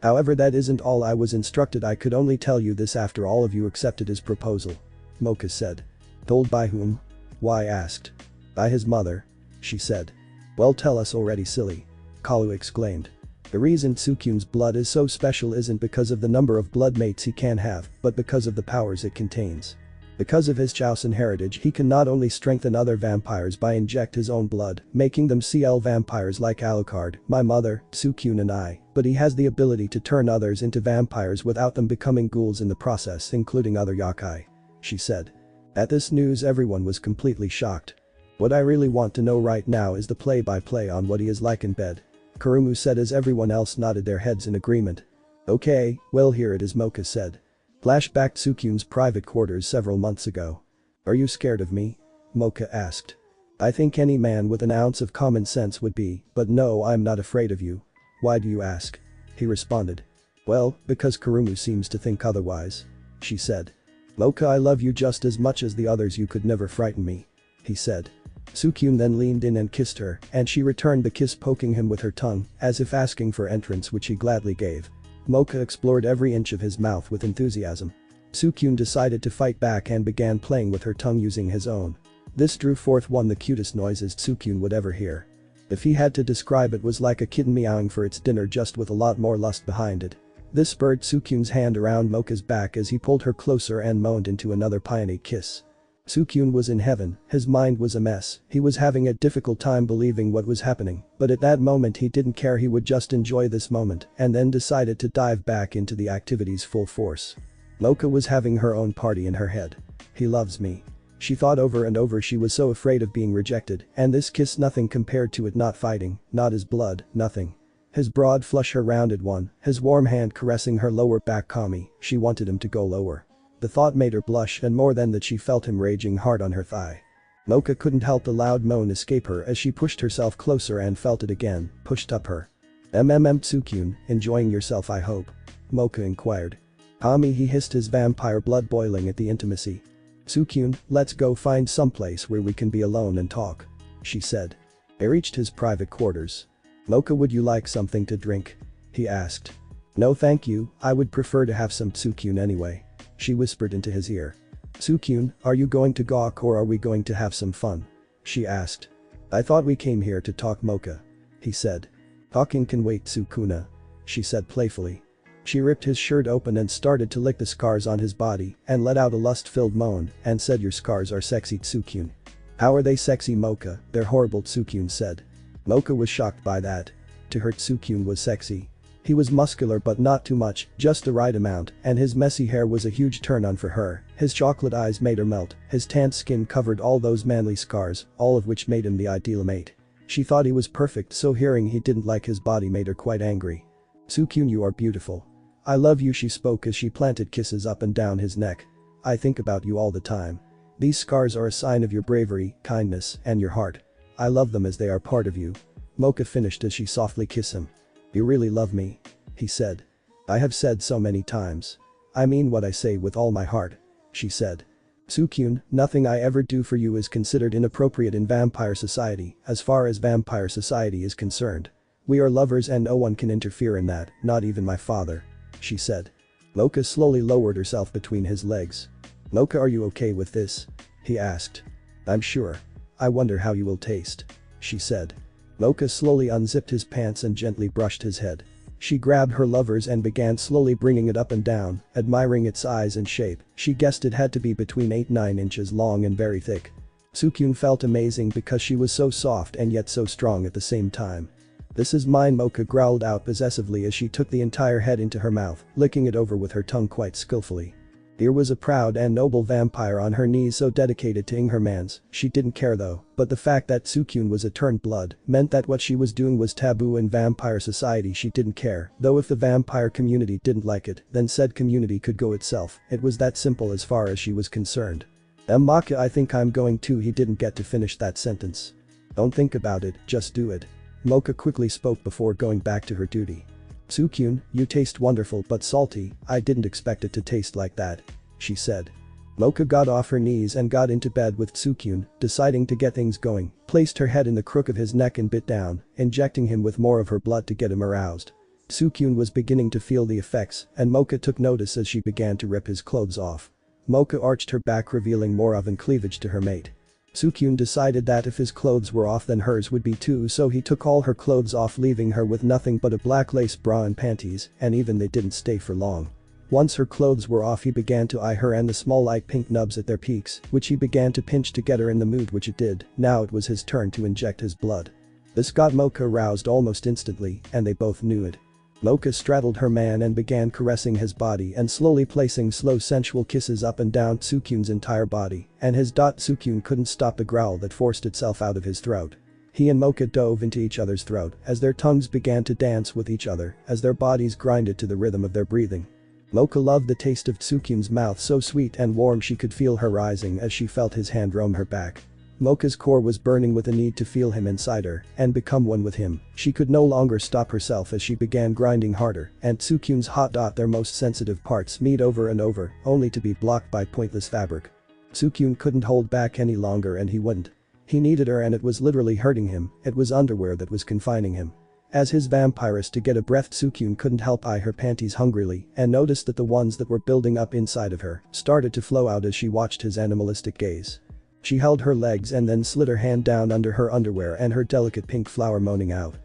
However, that isn't all. I was instructed I could only tell you this after all of you accepted his proposal," Mocha said. "Told by whom?" Y asked. "By his mother," she said. "Well, tell us already, silly," Kalu exclaimed. "The reason Tsukyun's blood is so special isn't because of the number of bloodmates he can have, but because of the powers it contains. Because of his Chaosan heritage, he can not only strengthen other vampires by inject his own blood, making them CL vampires like Alucard, my mother, Tsukyun and I, but he has the ability to turn others into vampires without them becoming ghouls in the process, including other yokai," she said. At this news, everyone was completely shocked. "What I really want to know right now is the play-by-play on what he is like in bed," Kurumu said as everyone else nodded their heads in agreement. "Okay, well here it is," Mocha said. Flashback Tsukyun's private quarters several months ago. "Are you scared of me?" Mocha asked. "I think any man with an ounce of common sense would be, but no, I'm not afraid of you." "Why do you ask?" he responded. "Well, because Kurumu seems to think otherwise," she said. "Mocha, I love you just as much as the others. You could never frighten me," he said. Tsukyun then leaned in and kissed her, and she returned the kiss, poking him with her tongue, as if asking for entrance, which he gladly gave. Mocha explored every inch of his mouth with enthusiasm. Tsukyun decided to fight back and began playing with her tongue using his own. This drew forth one of the cutest noises Tsukyun would ever hear. If he had to describe it, was like a kitten meowing for its dinner, just with a lot more lust behind it. This spurred Tsukyun's hand around Mocha's back as he pulled her closer and moaned into another pioneer kiss. Tsukyun was in heaven, his mind was a mess, he was having a difficult time believing what was happening, but at that moment he didn't care, he would just enjoy this moment, and then decided to dive back into the activities full force. Mocha was having her own party in her head. "He loves me," she thought over and over. She was so afraid of being rejected, and this kiss, nothing compared to it, not fighting, not his blood, nothing. His broad flush, her rounded one, his warm hand caressing her lower back. Kami, she wanted him to go lower. The thought made her blush, and more than that, she felt him raging hard on her thigh. Mocha couldn't help the loud moan escape her as she pushed herself closer and felt it again, pushed up her. Tsukyun, enjoying yourself I hope? Mocha inquired. Kami, he hissed, his vampire blood boiling at the intimacy. Tsukyun, let's go find someplace where we can be alone and talk. She said. They reached his private quarters. Mocha, would you like something to drink? He asked. No thank you, I would prefer to have some Tsukyun anyway. She whispered into his ear. Tsukyun, are you going to gawk or are we going to have some fun? She asked. I thought we came here to talk, Mocha. He said. Talking can wait, Tsukuna. She said playfully. She ripped his shirt open and started to lick the scars on his body and let out a lust-filled moan and said, your scars are sexy, Tsukyun. How are they sexy, Mocha? They're horrible, Tsukyun said. Mocha was shocked by that. To her, Tsukyun was sexy. He was muscular but not too much, just the right amount, and his messy hair was a huge turn-on for her. His chocolate eyes made her melt, his tanned skin covered all those manly scars, all of which made him the ideal mate. She thought he was perfect, so hearing he didn't like his body made her quite angry. Tsukyun, you are beautiful. I love you, she spoke as she planted kisses up and down his neck. I think about you all the time. These scars are a sign of your bravery, kindness, and your heart. I love them as they are part of you. Mocha finished as she softly kissed him. You really love me? He said. I have said so many times. I mean what I say with all my heart. She said. Tsukyun, nothing I ever do for you is considered inappropriate in vampire society, as far as vampire society is concerned. We are lovers and no one can interfere in that, not even my father. She said. Mocha slowly lowered herself between his legs. Mocha, are you okay with this? He asked. I'm sure. I wonder how you will taste. She said. Mocha slowly unzipped his pants and gently brushed his head. She grabbed her lover's and began slowly bringing it up and down, admiring its size and shape. She guessed it had to be between 8-9 inches long and very thick. Tsukyun felt amazing because she was so soft and yet so strong at the same time. This is mine, Mocha growled out possessively as she took the entire head into her mouth, licking it over with her tongue quite skillfully. Here was a proud and noble vampire on her knees, so dedicated to ing her mans. She didn't care though, but the fact that Tsukyun was a turned blood meant that what she was doing was taboo in vampire society. She didn't care, though if the vampire community didn't like it, then said community could go itself. It was that simple as far as she was concerned. Mocha, I think I'm going to. He didn't get to finish that sentence. Don't think about it, just do it. Mocha quickly spoke before going back to her duty. Tsukyun, you taste wonderful but salty, I didn't expect it to taste like that. She said. Mocha got off her knees and got into bed with Tsukyun, deciding to get things going, placed her head in the crook of his neck and bit down, injecting him with more of her blood to get him aroused. Tsukyun was beginning to feel the effects, and Mocha took notice as she began to rip his clothes off. Mocha arched her back, revealing more oven cleavage to her mate. Tsukyun decided that if his clothes were off then hers would be too, so he took all her clothes off, leaving her with nothing but a black lace bra and panties, and even they didn't stay for long. Once her clothes were off, he began to eye her and the small light pink nubs at their peaks, which he began to pinch to get her in the mood, which it did. Now it was his turn to inject his blood. This got Mocha aroused almost instantly, and they both knew it. Mocha straddled her man and began caressing his body and slowly placing slow sensual kisses up and down Tsukyun's entire body, and his Tsukyun couldn't stop the growl that forced itself out of his throat. He and Mocha dove into each other's throat as their tongues began to dance with each other as their bodies grinded to the rhythm of their breathing. Mocha loved the taste of Tsukyun's mouth, so sweet and warm she could feel her rising as she felt his hand roam her back. Mocha's core was burning with the need to feel him inside her and become one with him. She could no longer stop herself as she began grinding harder, and Tsukyun's hot their most sensitive parts meet over and over, only to be blocked by pointless fabric. Tsukyun couldn't hold back any longer and he wouldn't. He needed her and it was literally hurting him. It was underwear that was confining him. As his vampiress to get a breath, Tsukyun couldn't help eye her panties hungrily and noticed that the ones that were building up inside of her started to flow out as she watched his animalistic gaze. She held her legs and then slid her hand down under her underwear and her delicate pink flower moaning out.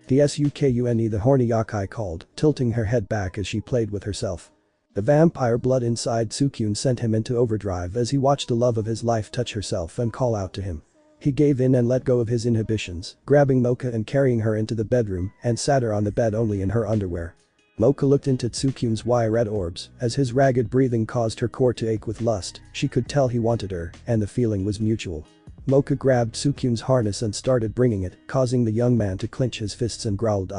"Tsukune," the horny yakai called, tilting her head back as she played with herself. The vampire blood inside Tsukyun sent him into overdrive as he watched the love of his life touch herself and call out to him. He gave in and let go of his inhibitions, grabbing Mocha and carrying her into the bedroom and sat her on the bed only in her underwear. Mocha looked into Tsukyun's wire-red orbs as his ragged breathing caused her core to ache with lust. She could tell he wanted her, and the feeling was mutual. Mocha grabbed Tsukyun's harness and started bringing it, causing the young man to clench his fists and growled,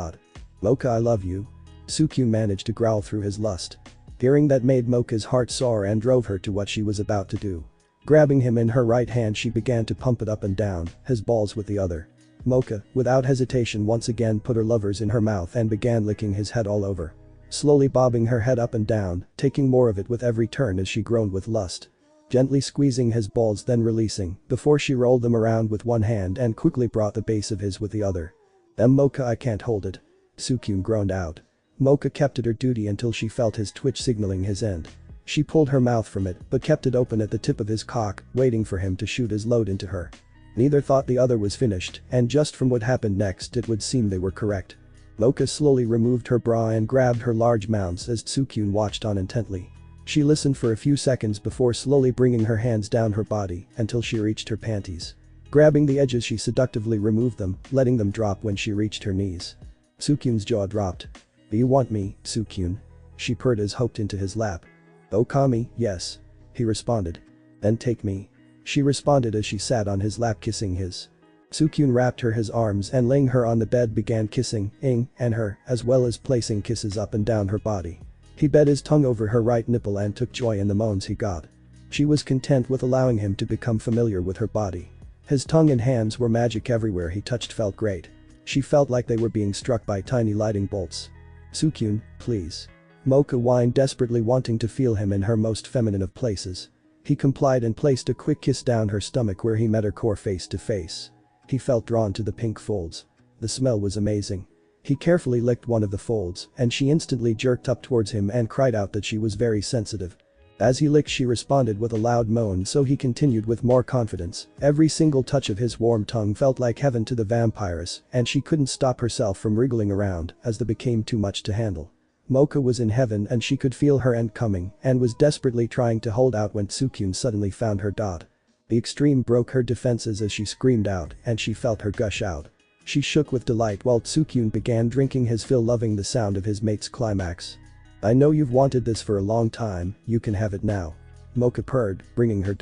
"Mocha, I love you." Tsukyun managed to growl through his lust. Hearing that made Mocha's heart soar and drove her to what she was about to do. Grabbing him in her right hand, she began to pump it up and down, his balls with the other. Mocha, without hesitation, once again put her lovers in her mouth and began licking his head all over. Slowly bobbing her head up and down, taking more of it with every turn as she groaned with lust. Gently squeezing his balls, then releasing, before she rolled them around with one hand and quickly brought the base of his with the other. Mocha, I can't hold it. Sukyun groaned out. Mocha kept at her duty until she felt his twitch signaling his end. She pulled her mouth from it but kept it open at the tip of his cock, waiting for him to shoot his load into her. Neither thought the other was finished, and just from what happened next it would seem they were correct. Mocha slowly removed her bra and grabbed her large mounts as Sukyun watched on intently. She listened for a few seconds before slowly bringing her hands down her body until she reached her panties. Grabbing the edges, she seductively removed them, letting them drop when she reached her knees. Sukyun's jaw dropped. Do you want me, Sukyun? She purred as hoped into his lap. Oh Kami, yes. He responded. Then take me. She responded as she sat on his lap kissing his. Sukyun wrapped her his arms and laying her on the bed began kissing Ing and her, as well as placing kisses up and down her body. He bed his tongue over her right nipple and took joy in the moans he got. She was content with allowing him to become familiar with her body. His tongue and hands were magic, everywhere he touched felt great. She felt like they were being struck by tiny lightning bolts. Sukyun, please. Mocha whined, desperately wanting to feel him in her most feminine of places. He complied and placed a quick kiss down her stomach where he met her core face to face. He felt drawn to the pink folds. The smell was amazing. He carefully licked one of the folds and she instantly jerked up towards him and cried out that she was very sensitive. As he licked, she responded with a loud moan, so he continued with more confidence. Every single touch of his warm tongue felt like heaven to the vampiress and she couldn't stop herself from wriggling around as the became too much to handle. Mocha was in heaven and she could feel her end coming and was desperately trying to hold out when Sukyun suddenly found her. The extreme broke her defenses as she screamed out and she felt her gush out. She shook with delight while Sukyun began drinking his fill, loving the sound of his mate's climax. I know you've wanted this for a long time, you can have it now. Mocha purred, bringing her.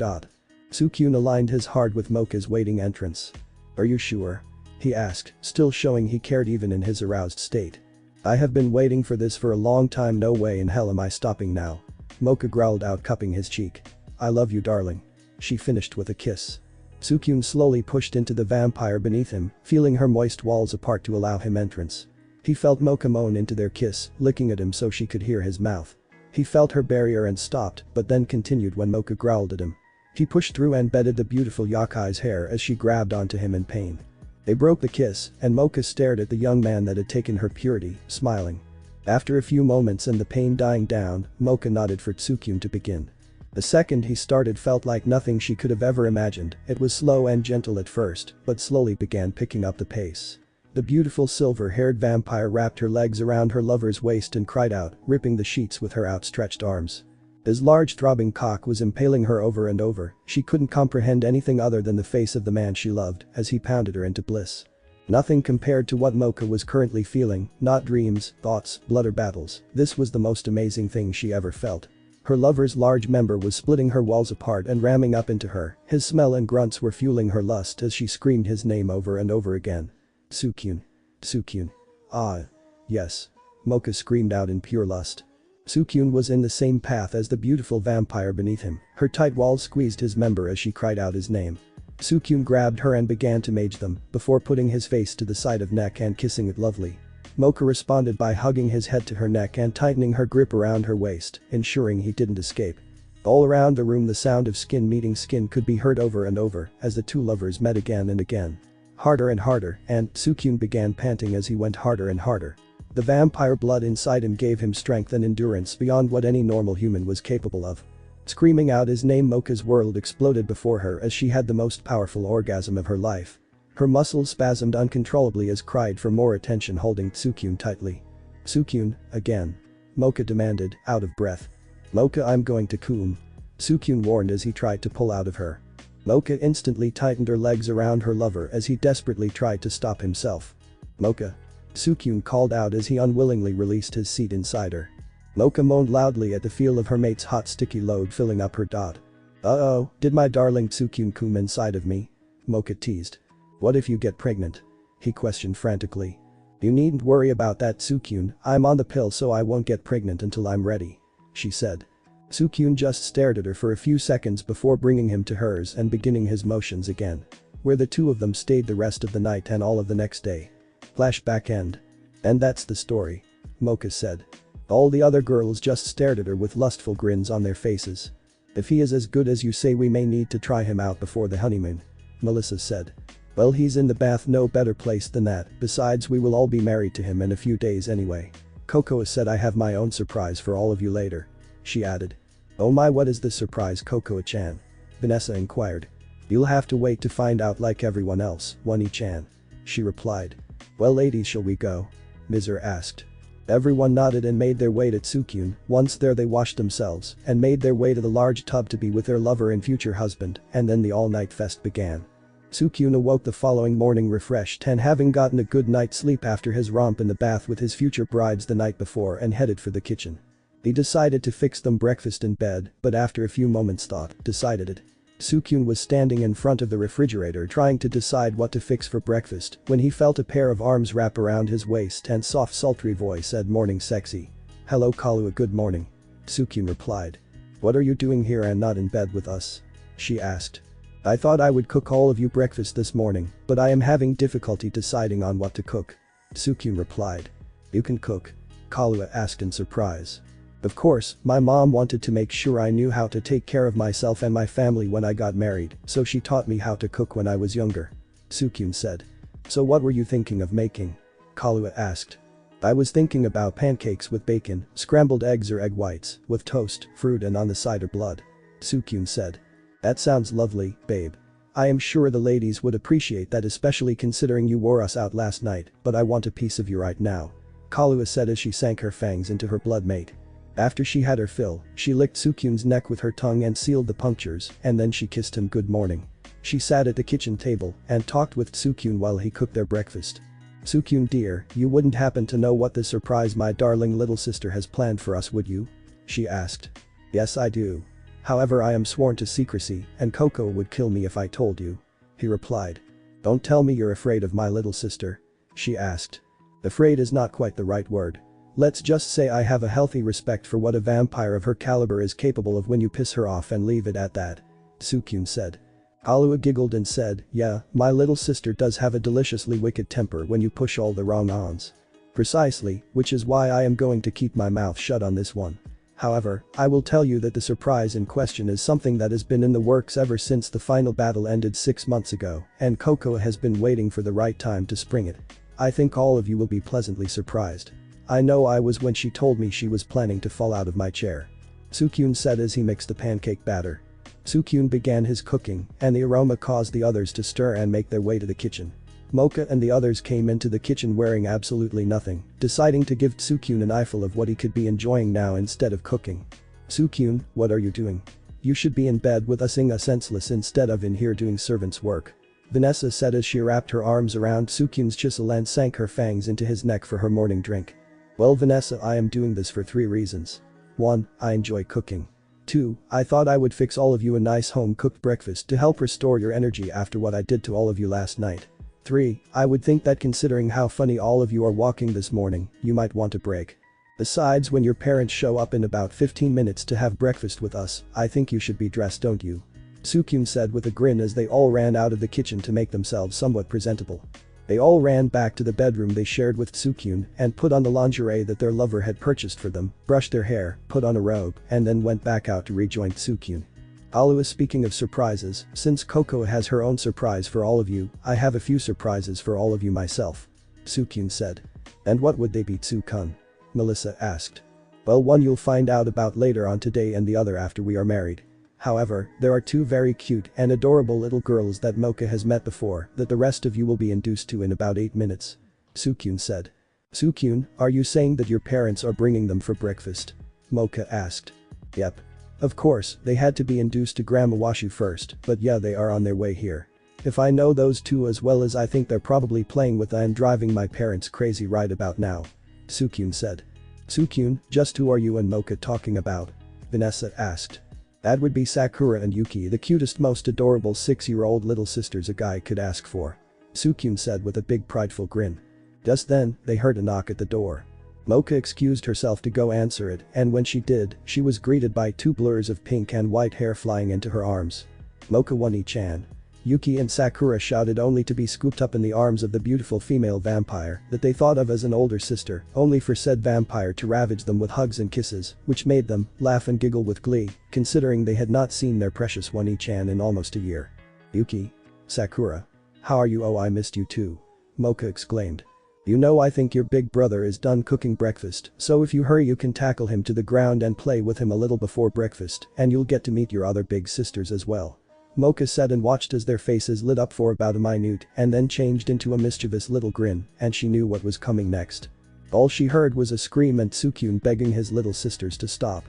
Sukyun aligned his heart with Mocha's waiting entrance. Are you sure? He asked, still showing he cared even in his aroused state. I have been waiting for this for a long time, no way in hell am I stopping now. Mocha growled out, cupping his cheek. I love you, darling. She finished with a kiss. Sukyun slowly pushed into the vampire beneath him, feeling her moist walls apart to allow him entrance. He felt Mocha moan into their kiss, licking at him so she could hear his mouth. He felt her barrier and stopped, but then continued when Mocha growled at him. He pushed through and bedded the beautiful Yakai's hair as she grabbed onto him in pain. They broke the kiss, and Mocha stared at the young man that had taken her purity, smiling. After a few moments and the pain dying down, Mocha nodded for Sukyun to begin. The second he started felt like nothing she could have ever imagined. It was slow and gentle at first, but slowly began picking up the pace. The beautiful silver-haired vampire wrapped her legs around her lover's waist and cried out, ripping the sheets with her outstretched arms. His large throbbing cock was impaling her over and over. She couldn't comprehend anything other than the face of the man she loved as he pounded her into bliss. Nothing compared to what Mocha was currently feeling, not dreams, thoughts, blood or battles. This was the most amazing thing she ever felt. Her lover's large member was splitting her walls apart and ramming up into her. His smell and grunts were fueling her lust as she screamed his name over and over again. Sukyun. Sukyun. Ah. Yes. Mocha screamed out in pure lust. Sukyun was in the same path as the beautiful vampire beneath him. Her tight walls squeezed his member as she cried out his name. Sukyun grabbed her and began to mage them, before putting his face to the side of neck and kissing it lovely. Mocha responded by hugging his head to her neck and tightening her grip around her waist, ensuring he didn't escape. All around the room the sound of skin meeting skin could be heard over and over as the two lovers met again and again. Harder and harder, and Sukyun began panting as he went harder and harder. The vampire blood inside him gave him strength and endurance beyond what any normal human was capable of. Screaming out his name, Mocha's world exploded before her as she had the most powerful orgasm of her life. Her muscles spasmed uncontrollably as cried for more attention, holding Sukyun tightly. Sukyun, again. Mocha demanded, out of breath. Mocha, I'm going to come. Sukyun warned as he tried to pull out of her. Mocha instantly tightened her legs around her lover as he desperately tried to stop himself. Mocha. Sukyun called out as he unwillingly released his seat inside her. Mocha moaned loudly at the feel of her mate's hot sticky load filling up her. Uh-oh, did my darling Sukyun come inside of me? Mocha teased. What if you get pregnant? He questioned frantically. You needn't worry about that, Sukyun, I'm on the pill so I won't get pregnant until I'm ready. She said. Sukyun just stared at her for a few seconds before bringing him to hers and beginning his motions again. Where the two of them stayed the rest of the night and all of the next day. Flashback end. And that's the story. Mocha said. All the other girls just stared at her with lustful grins on their faces. If he is as good as you say, we may need to try him out before the honeymoon. Melissa said. Well, he's in the bath, no better place than that, besides we will all be married to him in a few days anyway. Cocoa said, I have my own surprise for all of you later. She added. Oh my, what is the surprise, Cocoa-chan? Vanessa inquired. You'll have to wait to find out like everyone else, Wani-chan. She replied. Well ladies, shall we go? Mizur asked. Everyone nodded and made their way to Tsukyun. Once there they washed themselves and made their way to the large tub to be with their lover and future husband, and then the all-night fest began. Tsukyun awoke the following morning refreshed and having gotten a good night's sleep after his romp in the bath with his future brides the night before and headed for the kitchen. He decided to fix them breakfast in bed, but after a few moments thought, decided it. Sukyun was standing in front of the refrigerator trying to decide what to fix for breakfast when he felt a pair of arms wrap around his waist and soft sultry voice said, morning sexy. Hello Kahlua, good morning. Sukyun replied. What are you doing here and not in bed with us? She asked. I thought I would cook all of you breakfast this morning, but I am having difficulty deciding on what to cook. Sukyun replied. You can cook? Kahlua asked in surprise. Of course, my mom wanted to make sure I knew how to take care of myself and my family when I got married, so she taught me how to cook when I was younger. Sukyun said. So what were you thinking of making? Kahlua asked. I was thinking about pancakes with bacon, scrambled eggs or egg whites, with toast, fruit and on the side or blood. Sukyun said. That sounds lovely, babe. I am sure the ladies would appreciate that, especially considering you wore us out last night, but I want a piece of you right now. Kahlua said as she sank her fangs into her blood mate. After she had her fill, she licked Sukyun's neck with her tongue and sealed the punctures, and then she kissed him good morning. She sat at the kitchen table and talked with Sukyun while he cooked their breakfast. Sukyun dear, you wouldn't happen to know what the surprise my darling little sister has planned for us, would you? She asked. Yes I do. However, I am sworn to secrecy and Coco would kill me if I told you. He replied. Don't tell me you're afraid of my little sister? She asked. Afraid is not quite the right word. Let's just say I have a healthy respect for what a vampire of her caliber is capable of when you piss her off and leave it at that. Sukyun said. Kahlua giggled and said, yeah, my little sister does have a deliciously wicked temper when you push all the wrong ons. Precisely, which is why I am going to keep my mouth shut on this one. However, I will tell you that the surprise in question is something that has been in the works ever since the final battle ended 6 months ago, and Coco has been waiting for the right time to spring it. I think all of you will be pleasantly surprised. I know I was when she told me she was planning to fall out of my chair. Sukyun said as he mixed the pancake batter. Sukyun began his cooking, and the aroma caused the others to stir and make their way to the kitchen. Mocha and the others came into the kitchen wearing absolutely nothing, deciding to give Sukyun an eyeful of what he could be enjoying now instead of cooking. Sukyun, what are you doing? You should be in bed with us Inga senseless instead of in here doing servant's work. Vanessa said as she wrapped her arms around Sukyun's chisel and sank her fangs into his neck for her morning drink. Well Vanessa, I am doing this for 3 reasons. 1. I enjoy cooking. 2. I thought I would fix all of you a nice home-cooked breakfast to help restore your energy after what I did to all of you last night. 3. I would think that considering how funny all of you are walking this morning, you might want a break. Besides, when your parents show up in about 15 minutes to have breakfast with us, I think you should be dressed, don't you? Sukyun said with a grin as they all ran out of the kitchen to make themselves somewhat presentable. They all ran back to the bedroom they shared with Sukyun and put on the lingerie that their lover had purchased for them, brushed their hair, put on a robe, and then went back out to rejoin Sukyun. Kahlua, speaking of surprises, since Coco has her own surprise for all of you, I have a few surprises for all of you myself. Sukyun said. And what would they be, Tsu-kun? Melissa asked. Well, one you'll find out about later on today and the other after we are married. However, there are 2 very cute and adorable little girls that Mocha has met before that the rest of you will be induced to in about 8 minutes. Sukyun said. Sukyun, are you saying that your parents are bringing them for breakfast? Mocha asked. Yep. Of course, they had to be induced to Gramawashu first, but yeah, they are on their way here. If I know those 2 as well as I think they're probably playing with, I am driving my parents crazy right about now. Sukyun said. Sukyun, just who are you and Mocha talking about? Vanessa asked. That would be Sakura and Yuki, the cutest, most adorable 6-year-old little sisters a guy could ask for. Sukyun said with a big prideful grin. Just then, they heard a knock at the door. Mocha excused herself to go answer it, and when she did, she was greeted by two blurs of pink and white hair flying into her arms. Mocha Wani-chan. Yuki and Sakura shouted only to be scooped up in the arms of the beautiful female vampire that they thought of as an older sister, only for said vampire to ravage them with hugs and kisses, which made them laugh and giggle with glee, considering they had not seen their precious Wani-chan in almost a year. Yuki. Sakura. How are you? Oh, I missed you too. Mocha exclaimed. You know, I think your big brother is done cooking breakfast, so if you hurry you can tackle him to the ground and play with him a little before breakfast, and you'll get to meet your other big sisters as well. Mocha said and watched as their faces lit up for about a minute and then changed into a mischievous little grin, and she knew what was coming next. All she heard was a scream and Tsukyun begging his little sisters to stop.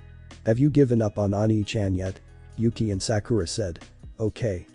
Have you given up on Ani-chan yet? Yuki and Sakura said. Okay.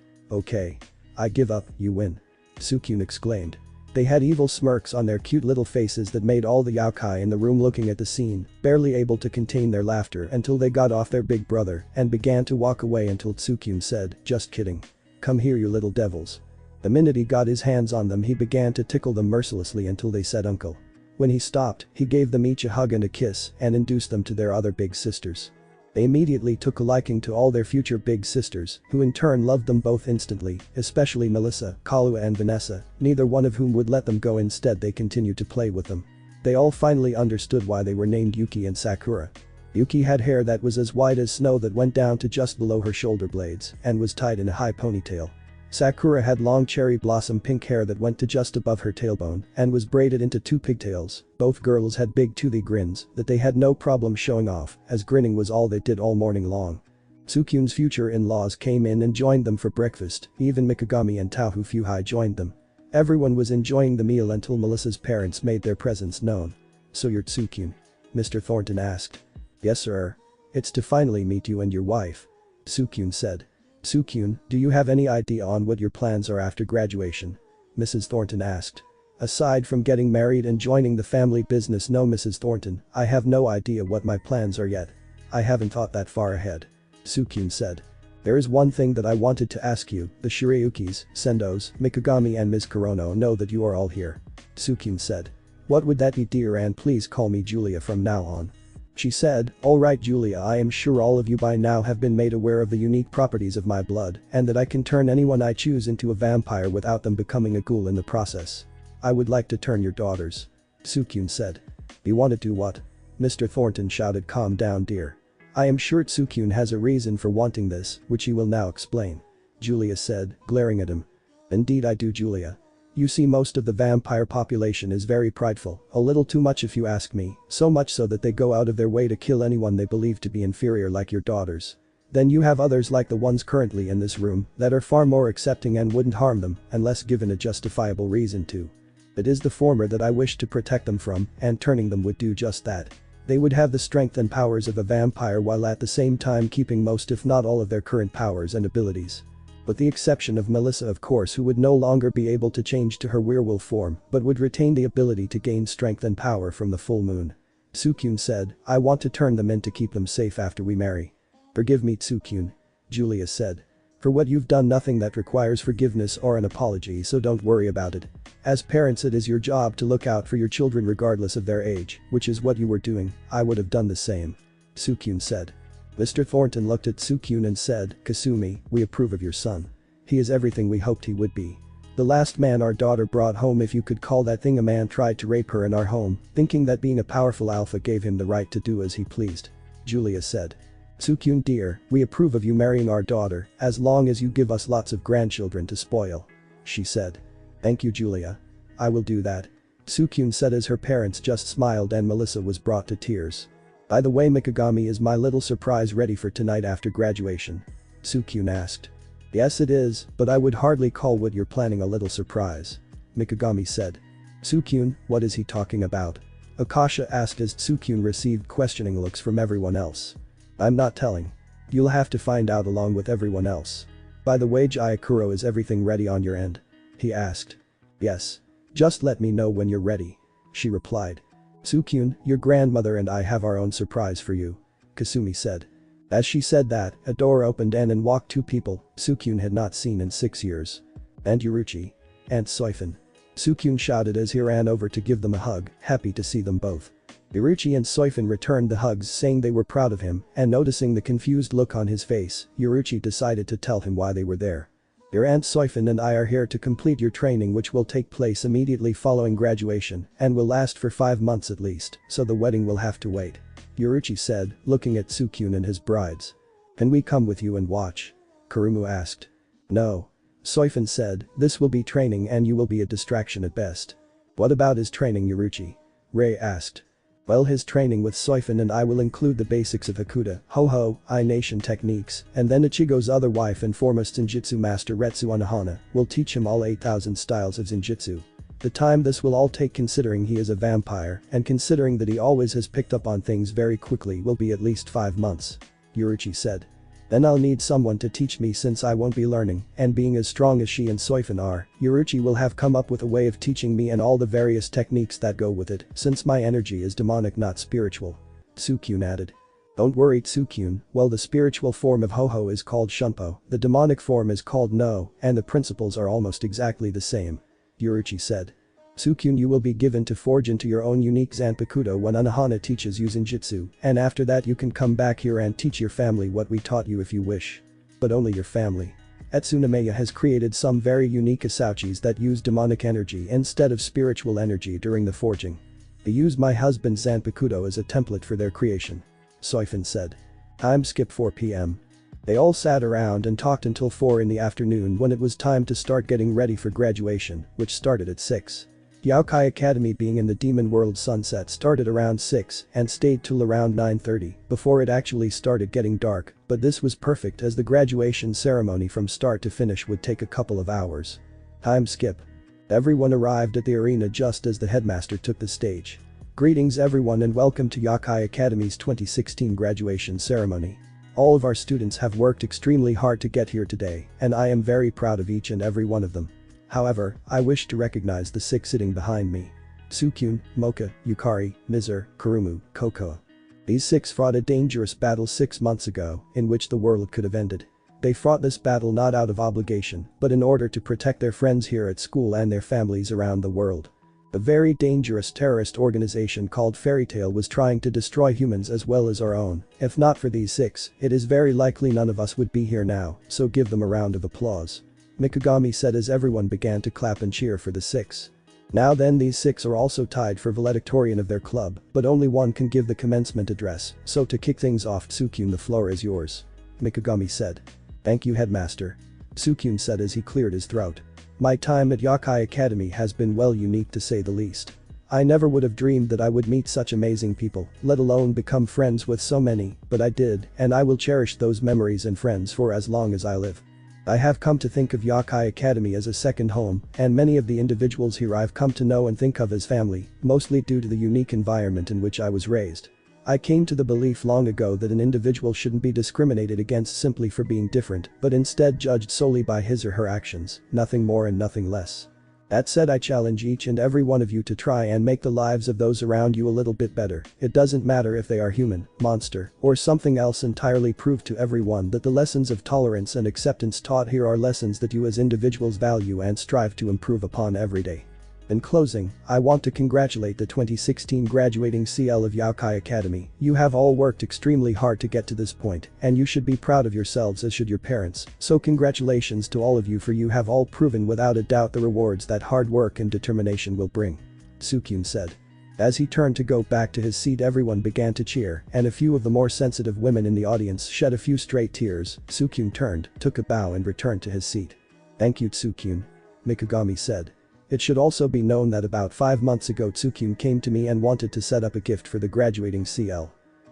I give up, you win. Tsukyun exclaimed. They had evil smirks on their cute little faces that made all the yokai in the room looking at the scene, barely able to contain their laughter until they got off their big brother and began to walk away until Tsukyun said, just kidding. Come here you little devils. The minute he got his hands on them he began to tickle them mercilessly until they said uncle. When he stopped, he gave them each a hug and a kiss and induced them to their other big sisters. They immediately took a liking to all their future big sisters, who in turn loved them both instantly, especially Melissa, Kahlua and Vanessa, neither one of whom would let them go. Instead they continued to play with them. They all finally understood why they were named Yuki and Sakura. Yuki had hair that was as white as snow that went down to just below her shoulder blades and was tied in a high ponytail. Sakura had long cherry blossom pink hair that went to just above her tailbone and was braided into two pigtails. Both girls had big toothy grins that they had no problem showing off, as grinning was all they did all morning long. Tsukyun's future in-laws came in and joined them for breakfast, even Mikagami and Taohu Fuhai joined them. Everyone was enjoying the meal until Melissa's parents made their presence known. So you're Tsukyun? Mr. Thornton asked. Yes sir. It's to finally meet you and your wife. Tsukyun said. Tsukyun, do you have any idea on what your plans are after graduation? Mrs. Thornton asked. Aside from getting married and joining the family business, no Mrs. Thornton, I have no idea what my plans are yet. I haven't thought that far ahead. Tsukyun said. There is one thing that I wanted to ask you, the Shirayukis, Sendos, Mikagami and Ms. Kurono know that you are all here. Tsukyun said. What would that be dear, and please call me Julia from now on. She said, alright Julia, I am sure all of you by now have been made aware of the unique properties of my blood and that I can turn anyone I choose into a vampire without them becoming a ghoul in the process. I would like to turn your daughters. Tsukyun said. You want to do what? Mr. Thornton shouted. Calm down dear. I am sure Tsukyun has a reason for wanting this, which he will now explain. Julia said, glaring at him. Indeed I do Julia. You see, most of the vampire population is very prideful, a little too much if you ask me, so much so that they go out of their way to kill anyone they believe to be inferior like your daughters. Then you have others like the ones currently in this room that are far more accepting and wouldn't harm them unless given a justifiable reason to. It is the former that I wish to protect them from, and turning them would do just that. They would have the strength and powers of a vampire while at the same time keeping most if not all of their current powers and abilities. With the exception of Melissa of course, who would no longer be able to change to her werewolf form but would retain the ability to gain strength and power from the full moon. Tsukyun said, I want to turn them in to keep them safe after we marry. Forgive me Tsukyun. Julia said. For what you've done nothing that requires forgiveness or an apology, so don't worry about it. As parents it is your job to look out for your children regardless of their age, which is what you were doing. I would have done the same. Tsukyun said. Mr. Thornton looked at Tsukyun and said, Kasumi, we approve of your son. He is everything we hoped he would be. The last man our daughter brought home, if you could call that thing a man, tried to rape her in our home, thinking that being a powerful alpha gave him the right to do as he pleased. Julia said. Tsukyun dear, we approve of you marrying our daughter, as long as you give us lots of grandchildren to spoil. She said. Thank you Julia. I will do that. Tsukyun said as her parents just smiled and Melissa was brought to tears. By the way, Mikagami, is my little surprise ready for tonight after graduation? Tsukyun asked. Yes it is, but I would hardly call what you're planning a little surprise. Mikagami said. Tsukyun, what is he talking about? Akasha asked as Tsukyun received questioning looks from everyone else. I'm not telling. You'll have to find out along with everyone else. By the way Jayakuro, is everything ready on your end? He asked. Yes. Just let me know when you're ready. She replied. Tsukyun, your grandmother and I have our own surprise for you. Kasumi said. As she said that, a door opened and in walked two people Tsukyun had not seen in 6 years. And Yoruichi. And Soifun. Tsukyun shouted as he ran over to give them a hug, happy to see them both. Yoruichi and Soifin returned the hugs, saying they were proud of him, and noticing the confused look on his face, Yoruichi decided to tell him why they were there. Your Aunt Soifin and I are here to complete your training, which will take place immediately following graduation and will last for 5 months at least, so the wedding will have to wait. Yoruichi said, looking at Tsukyun and his brides. Can we come with you and watch? Kurumu asked. No. Soifin said, this will be training and you will be a distraction at best. What about his training, Yoruichi? Rei asked. Well, his training with Soifin and I will include the basics of Hakuda, Ho-Ho, I-Nation techniques, and then Ichigo's other wife and foremost Zenjutsu master Retsu Anohana will teach him all 8,000 styles of Zenjutsu. The time this will all take, considering he is a vampire and considering that he always has picked up on things very quickly, will be at least 5 months. Yoruichi said. Then I'll need someone to teach me since I won't be learning, and being as strong as she and Soifin are, Yoruichi will have come up with a way of teaching me and all the various techniques that go with it, since my energy is demonic not spiritual. Tsukyun added. Don't worry Tsukyun, well the spiritual form of Ho-Ho is called Shunpo, the demonic form is called No, and the principles are almost exactly the same. Yoruichi said. Tsukyun, you will be given to forge into your own unique Zanpakuto when Anohana teaches you Zenjutsu, and after that you can come back here and teach your family what we taught you if you wish. But only your family. Etsunomeya has created some very unique Asauchis that use demonic energy instead of spiritual energy during the forging. They use my husband's Zanpakuto as a template for their creation. Soifin said. Time skip 4 p.m. They all sat around and talked until 4 in the afternoon when it was time to start getting ready for graduation, which started at 6. Yaokai Academy, being in the Demon World sunset, started around 6 and stayed till around 9:30 before it actually started getting dark, but this was perfect as the graduation ceremony from start to finish would take a couple of hours. Time skip. Everyone arrived at the arena just as the headmaster took the stage. Greetings everyone and welcome to Yaokai Academy's 2016 graduation ceremony. All of our students have worked extremely hard to get here today, and I am very proud of each and every one of them. However, I wish to recognize the 6 sitting behind me. Tsukyun, Mocha, Yukari, Mizer, Kurumu, Kokoa. These 6 fought a dangerous battle 6 months ago, in which the world could have ended. They fought this battle not out of obligation, but in order to protect their friends here at school and their families around the world. A very dangerous terrorist organization called Fairy Tail was trying to destroy humans as well as our own. If not for these 6, it is very likely none of us would be here now, so give them a round of applause. Mikagami said as everyone began to clap and cheer for the 6. Now then, these 6 are also tied for valedictorian of their club, but only one can give the commencement address, so to kick things off, Tsukyun, the floor is yours. Mikagami said. Thank you, headmaster. Tsukyun said as he cleared his throat. My time at Yaokai Academy has been well unique to say the least. I never would have dreamed that I would meet such amazing people, let alone become friends with so many, but I did, and I will cherish those memories and friends for as long as I live. I have come to think of Yaokai Academy as a second home, and many of the individuals here I've come to know and think of as family, mostly due to the unique environment in which I was raised. I came to the belief long ago that an individual shouldn't be discriminated against simply for being different, but instead judged solely by his or her actions, nothing more and nothing less. That said, I challenge each and every one of you to try and make the lives of those around you a little bit better. It doesn't matter if they are human, monster, or something else entirely. Prove to everyone that the lessons of tolerance and acceptance taught here are lessons that you as individuals value and strive to improve upon every day. In closing, I want to congratulate the 2016 graduating CL of Yaokai Academy. You have all worked extremely hard to get to this point, and you should be proud of yourselves as should your parents, so congratulations to all of you, for you have all proven without a doubt the rewards that hard work and determination will bring. Tsukyun said. As he turned to go back to his seat, everyone began to cheer, and a few of the more sensitive women in the audience shed a few straight tears. Tsukyun turned, took a bow and returned to his seat. Thank you, Tsukyun. Mikagami said. It should also be known that about 5 months ago Tsukyun came to me and wanted to set up a gift for the graduating CL.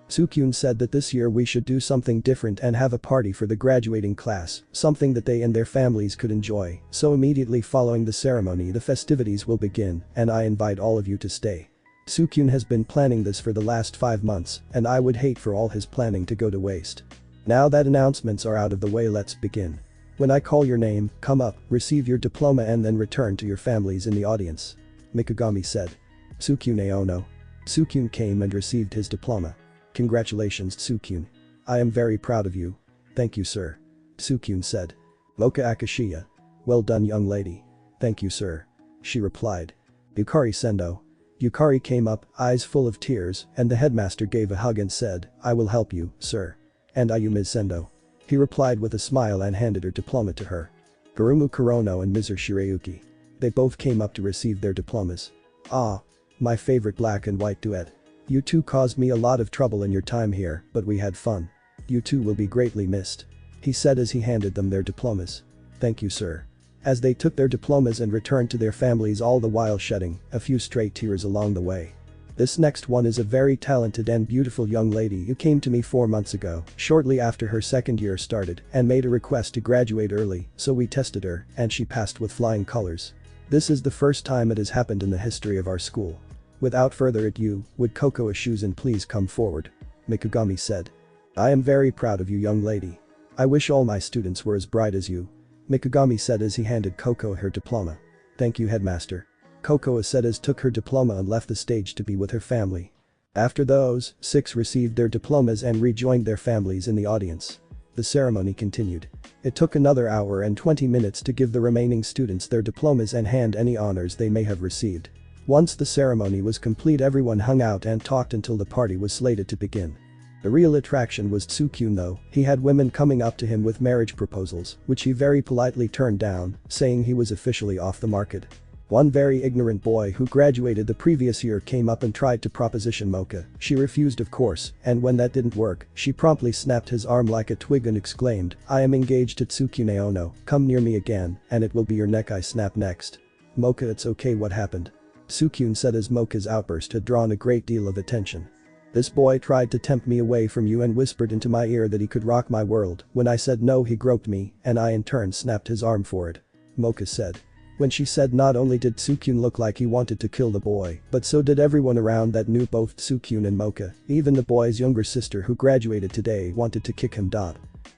Tsukyun said that this year we should do something different and have a party for the graduating class, something that they and their families could enjoy, so immediately following the ceremony the festivities will begin, and I invite all of you to stay. Tsukyun has been planning this for the last 5 months, and I would hate for all his planning to go to waste. Now that announcements are out of the way, let's begin. When I call your name, come up, receive your diploma and then return to your families in the audience. Mikagami said. Tsukyun Aono. Tsukyun came and received his diploma. Congratulations, Tsukyun. I am very proud of you. Thank you, sir. Tsukyun said. Mocha Akashiya. Well done, young lady. Thank you, sir. She replied. Yukari Sendo. Yukari came up, eyes full of tears, and the headmaster gave a hug and said, "I will help you, sir." "And are you Ms. Sendo?" He replied with a smile and handed her diploma to her. Gurumu Kurono and Mr. Shirayuki. They both came up to receive their diplomas. "Ah. My favorite black and white duet. You two caused me a lot of trouble in your time here, but we had fun. You two will be greatly missed," he said as he handed them their diplomas. "Thank you, sir." As they took their diplomas and returned to their families, all the while shedding a few stray tears along the way. This next one is a very talented and beautiful young lady who came to me 4 months ago, shortly after her second year started, and made a request to graduate early, so we tested her, and she passed with flying colors. This is the first time it has happened in the history of our school. Without further ado, would Koko Ashuzan please come forward? Mikagami said. "I am very proud of you, young lady. I wish all my students were as bright as you," Mikagami said as he handed Koko her diploma. "Thank you, headmaster," Koko said as took her diploma and left the stage to be with her family. After those, 6 received their diplomas and rejoined their families in the audience. The ceremony continued. It took another hour and 20 minutes to give the remaining students their diplomas and hand any honors they may have received. Once the ceremony was complete, everyone hung out and talked until the party was slated to begin. The real attraction was Tsukyun though. He had women coming up to him with marriage proposals, which he very politely turned down, saying he was officially off the market. One very ignorant boy who graduated the previous year came up and tried to proposition Mocha. She refused, of course, and when that didn't work, she promptly snapped his arm like a twig and exclaimed, "I am engaged to Tsukune Ono, come near me again, and it will be your neck I snap next." "Mocha, it's okay, what happened?" Tsukyun said as Mocha's outburst had drawn a great deal of attention. "This boy tried to tempt me away from you and whispered into my ear that he could rock my world. When I said no, he groped me, and I in turn snapped his arm for it," Mocha said. When she said not only did Tsukyun look like he wanted to kill the boy, but so did everyone around that knew both Tsukyun and Mocha. Even the boy's younger sister who graduated today wanted to kick him.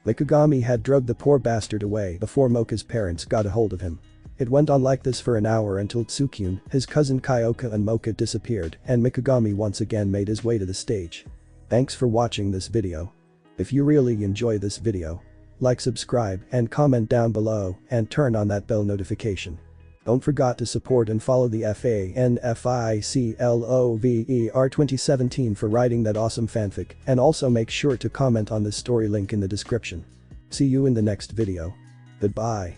Mikagami had drugged the poor bastard away before Mocha's parents got a hold of him. It went on like this for an hour until Tsukyun, his cousin Kyoka and Mocha disappeared and Mikagami once again made his way to the stage. Thanks for watching this video. If you really enjoy this video, like, subscribe, and comment down below, and turn on that bell notification. Don't forget to support and follow the FANFICLOVER 2017 for writing that awesome fanfic, and also make sure to comment on this story, link in the description. See you in the next video. Goodbye.